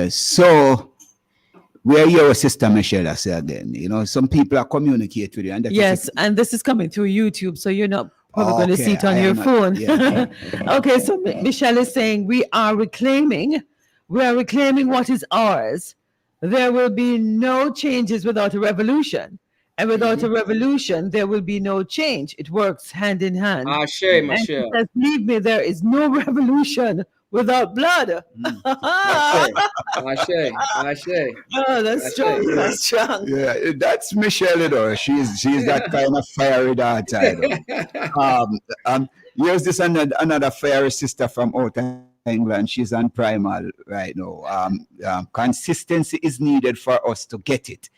So Where your sister Michelle I say again, you know, some people are communicate with you, and that is Yes, and this is coming through YouTube, so you're not probably going to see it on I your am not- phone. yeah. Okay, so Michelle is saying we are reclaiming what is ours. There will be no changes without a revolution, and without a revolution, there will be no change. It works hand in hand. Ashe, And she Michelle. says, believe me, there is no revolution without blood. Ashe. Oh, that's strong. That's strong. Yeah, that's Michelle, you know. She's that kind of fiery daughter. You know. Here's this another fiery sister from out England. She's on Primal right now. Consistency is needed for us to get it.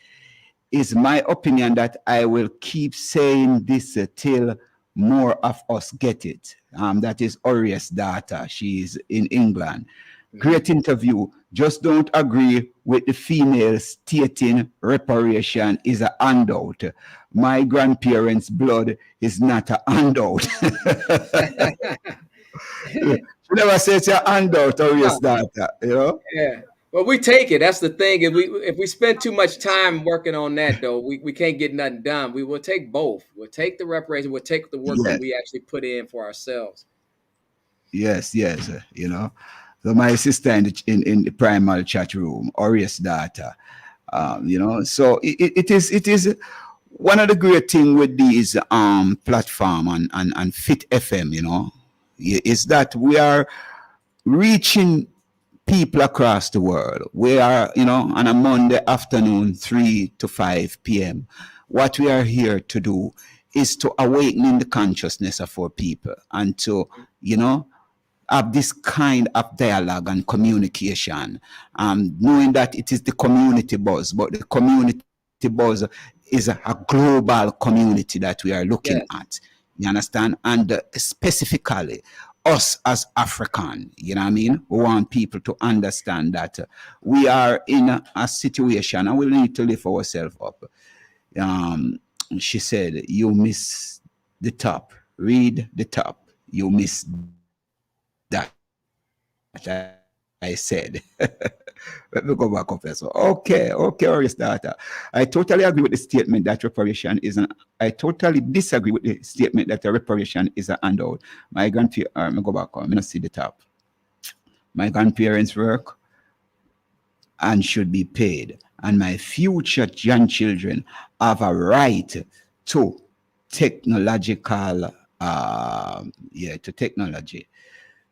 Is my opinion that I will keep saying this till more of us get it. That is Oria's daughter. She's in England. Great interview. Just don't agree with the female stating reparation is a handout. My grandparents' blood is not a handout. She never said it's a handout, Oria's daughter, you know? Yeah. Well, we take it. That's the thing. If we spend too much time working on that, though, we can't get nothing done. We will take both. We'll take the reparation. We'll take the work that we actually put in for ourselves. Yes, you know. So my sister in the primal chat room, Oria's daughter, you know. So it is one of the great things with these platform and Fit FM, you know, is that we are reaching people across the world. We are, you know, on a Monday afternoon, 3 to 5 p.m. What we are here to do is to awaken the consciousness of our people and to, you know, have this kind of dialogue and communication, knowing that it is the community buzz, but the community buzz is a global community that we are looking at. You understand? And specifically, us as African, you know what I mean? We want people to understand that we are in a situation and we need to lift ourselves up. She said, you miss the top. Read the top. You miss that. I said. Let me go back, Professor. Okay, Oria's daughter. I totally agree with the statement that reparation is I totally disagree with the statement that a reparation is a handout. My grandparents, let me go back. I'm going to see the top. My grandparents work and should be paid. And my future grandchildren have a right to technological, to technology.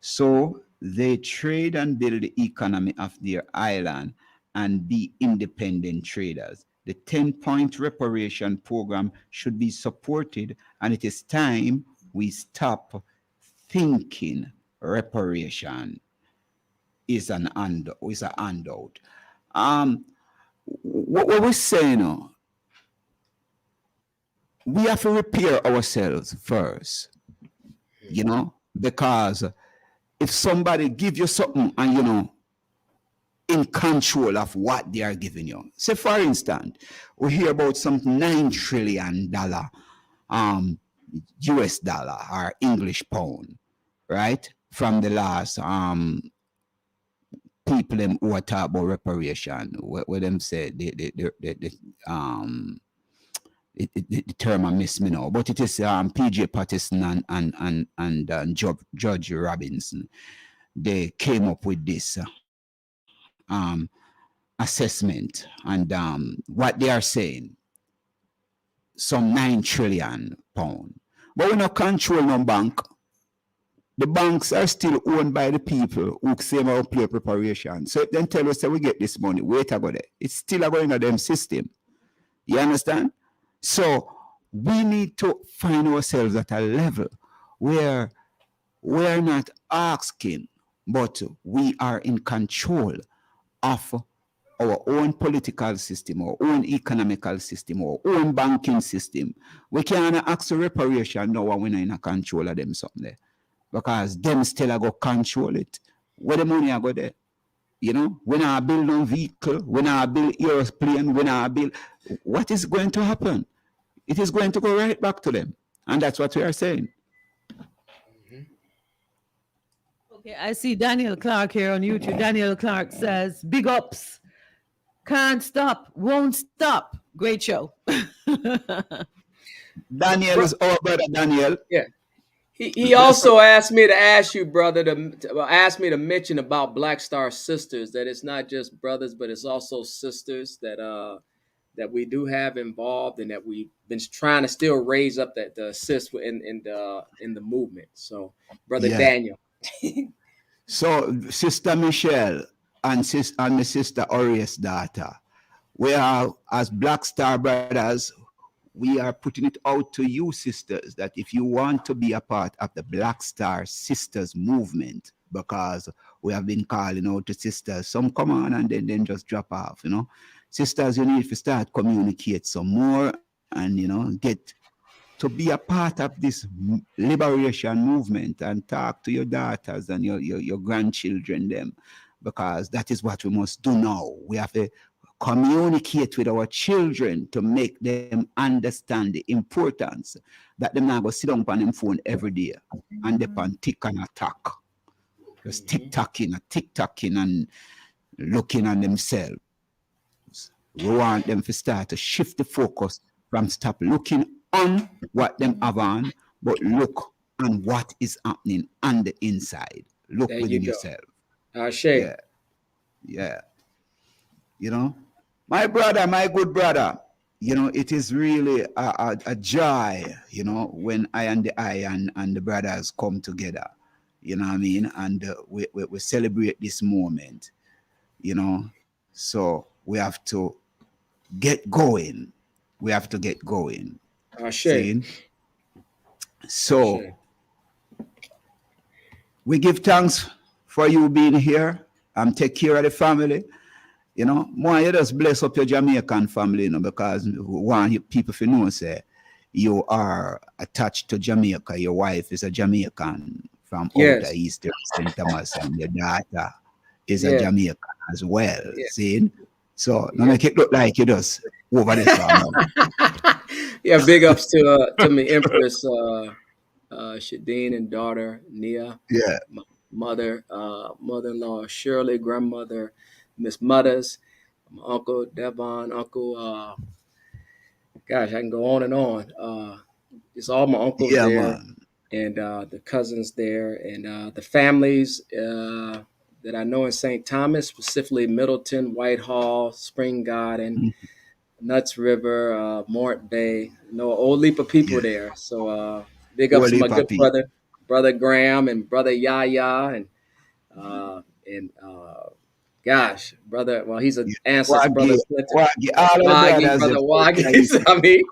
So they trade and build the economy of their island and be independent traders. The 10-point reparation program should be supported, and it is time we stop thinking reparation is a handout. What we're saying, we have to repair ourselves first, you know, because if somebody give you something and, you know, in control of what they are giving you. Say, for instance, we hear about some $9 trillion US dollar or English pound, right? From the last people them who are talk about reparation, where them say the term I miss me now, but it is PJ Patterson and Judge Robinson. They came up with this assessment, and what they are saying, some £9 trillion. But we don't control no bank. The banks are still owned by the people who say about play preparation. So then tell us that we get this money. Wait about it. It's still going to them system. You understand? So we need to find ourselves at a level where we're not asking, but we are in control of our own political system, our own economical system, our own banking system. We can't ask for reparation now when we're not in control of them something, because them still are going to control it. Where the money are go there? You know, when I build no vehicle, when I build aeroplane, when I build, what is going to happen? It is going to go right back to them. And that's what we are saying. Okay, I see Daniel Clark here on YouTube. Daniel Clark says, big ups Can't stop, won't stop. Great show. Daniel is our brother, Daniel. Yeah. He also asked me to ask you, brother, ask me to mention about Black Star Sisters, that it's not just brothers, but it's also sisters that we do have involved, and that we've been trying to still raise up that to assist in the movement. So, brother Daniel. So, Sister Michelle and my sister Orius' daughter, we are, as Black Star Brothers, we are putting it out to you, sisters, that if you want to be a part of the Black Star Sisters movement, because we have been calling out to sisters, some come on and then just drop off, you know. Sisters, you need to start communicate some more and, you know, get to be a part of this liberation movement and talk to your daughters and your grandchildren, them, because that is what we must do now. We have to communicate with our children to make them understand the importance that them not go sit down on them phone every day and they pan tick and attack. Just tick-tocking and looking at themselves. We want them to start to shift the focus from stop looking on what them have on, but look on what is happening on the inside. Look there within you yourself. Yeah. You know, my brother, my good brother, you know, it is really a joy, you know, when I and the brothers come together, you know what I mean? And we celebrate this moment, you know. So we have to get going. We have to get going. So we give thanks for you being here and take care of the family. You know, more you just bless up your Jamaican family, you know, because one people to know say you are attached to Jamaica. Your wife is a Jamaican from out the east of St. Thomas, and your daughter is a Jamaican as well. See? So don't make it look like you just over this. Yeah, big ups to me, Empress Shadeen and daughter Nia. Yeah. Mother-in-law Shirley, grandmother Miss Mudders, my uncle Devon, uncle gosh, I can go on and on. It's all my uncles there, man. And the cousins there, and the families that I know in St. Thomas, specifically Middleton, Whitehall, Spring Garden, Nuts River, Mort Bay. I know a whole heap of people there. So big ups to my good brother Graham and brother Yaya and gosh, brother. Well, he's an ancestor, brother Waggy. I mean,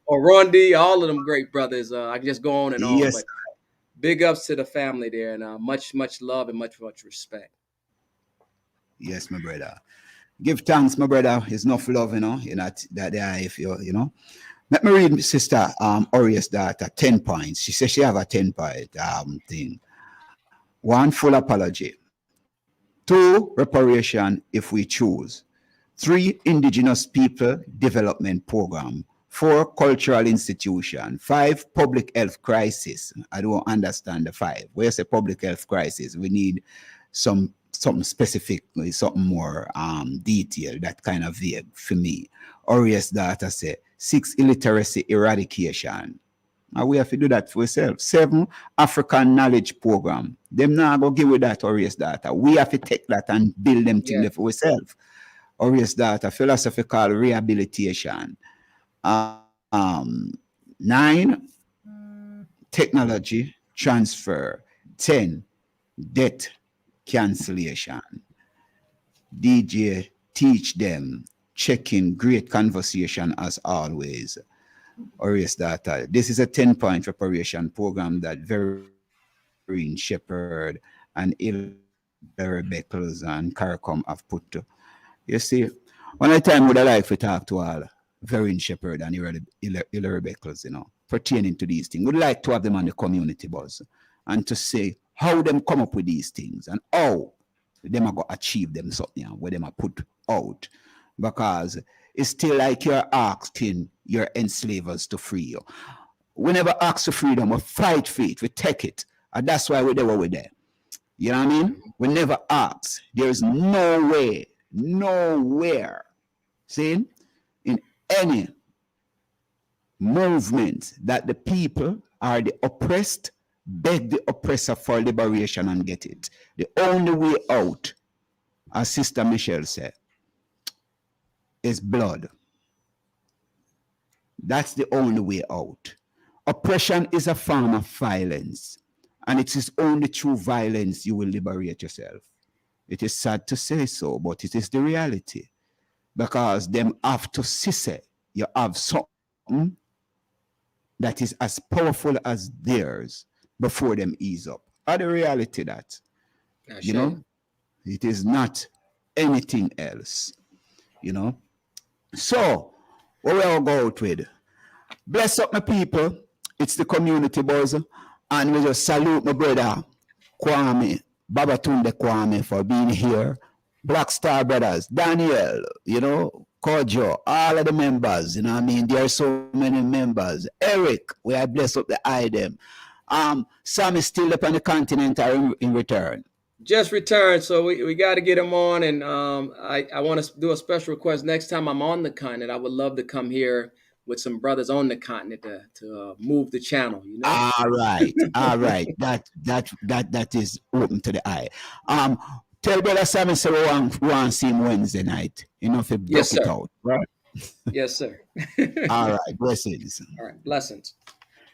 Orondi, all of them great brothers. I can just go on and on. Yes. But big ups to the family there, and much love and much respect. Yes, my brother. Give thanks, my brother. It's enough love, you know. You're not that there if you know. Let me read sister Orius' daughter 10 points. She says she have a 10-point thing. 1, full apology. 2, reparation if we choose. 3, indigenous people development program. 4, cultural institution. 5, public health crisis. I don't understand the 5. When you say public health crisis, we need something specific, something more detailed, that kind of vague for me. Orius' daughter say 6, illiteracy eradication. And we have to do that for ourselves. 7, African knowledge program. Them now go give with that Orius' daughter. We have to take that and build them things for ourselves. Orius' daughter, philosophical rehabilitation. 9, technology transfer. 10, debt cancellation. DJ, teach them. Checking, great conversation as always. Orius' daughter. This is a 10-point reparation program that Vereen Shepherd and Hilary Beckles and CARICOM have put to. You see, one of the time would I like to talk to all Vereen Shepherd and Hilary Beckles, you know, pertaining to these things. Would like to have them on the community buzz and to say how them come up with these things and how them are going to achieve them something where them are put out. Because it's still like you're asking your enslavers to free you. We never ask for freedom, we fight for it, we take it. And that's why we're there. You know what I mean? We never ask. There's no way nowhere, see, in any movement that the people are the oppressed beg the oppressor for liberation and get it. The only way out, as Sister Michelle said, is blood. That's the only way out. Oppression is a form of violence, and it is only through violence you will liberate yourself. It is sad to say so, but it is the reality. Because them have to see you have something that is as powerful as theirs before them ease up. Or the reality that, you know, it is not anything else, you know. So, what we all go out with? Bless up my people. It's the community buzz. And we just salute my brother, Kwame, Babatunde Kwame, for being here. Black Star Brothers, Daniel, you know, Kojo, all of the members, you know what I mean? There are so many members. Eric, we are blessed up the item. Sam is still up on the continent or in return. Just returned, so we got to get him on. And I want to do a special request. Next time I'm on the continent, I would love to come here with some brothers on the continent to move the channel. You know. All right. That is open to the eye. Tell Brother Sam say we want to see him Wednesday night. You know, if it yes, sir. It out, right? Yes, sir. All right, blessings. All right, blessings.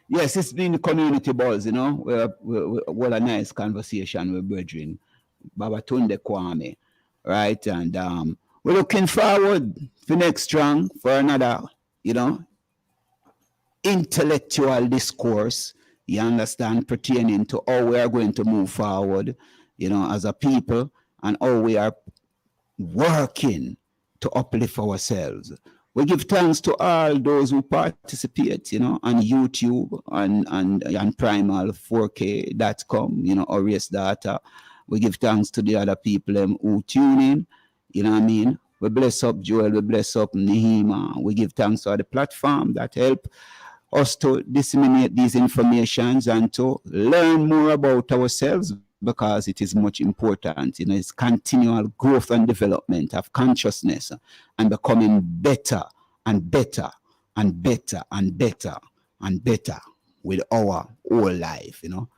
Yes, it's been community buzz, you know. What a nice conversation with brethren, Babatunde Kwame, right? And we're looking forward for next strong for another, you know, intellectual discourse, you understand, pertaining to how we are going to move forward, you know, as a people, and how we are working to uplift ourselves. We give thanks to all those who participate, you know, on YouTube and Primal 4K.com, you know, Orius Data. We give thanks to the other people who tune in, you know what I mean? We bless up Joel, we bless up Nehima. We give thanks to the platform that help us to disseminate these informations and to learn more about ourselves, because it is much important. You know, it's continual growth and development of consciousness and becoming better and better and better and better and better with our whole life, you know.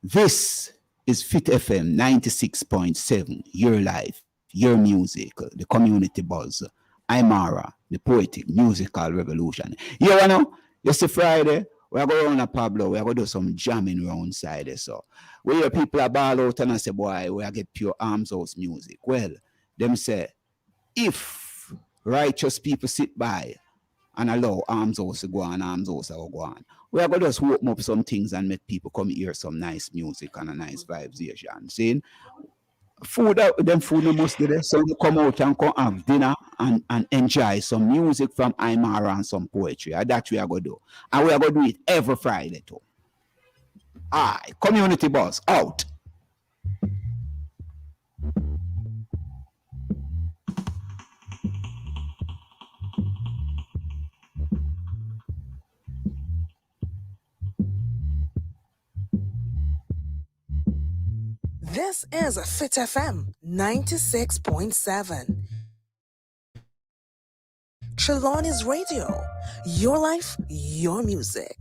This is Fit FM 96.7, your life, your music, the community buzz. I'm Mara, the poetic musical revolution. You know, it's a Friday. We are going to Pablo. We are going to do some jamming around side. So we hear people are ball out and I say, boy, we are get pure arms house music. Well, them say, if righteous people sit by and allow arms house to go on, arms house to go on, we are going to just open up some things and make people come hear some nice music and a nice vibes here. Saying food out them food no must do there. So we come out and come have dinner and enjoy some music from Aymara and some poetry. And that we are going to do. And we are going to do it every Friday too. Aye, community boss out. This is Fit FM 96.7. Trelawney's Radio. Your life, your music.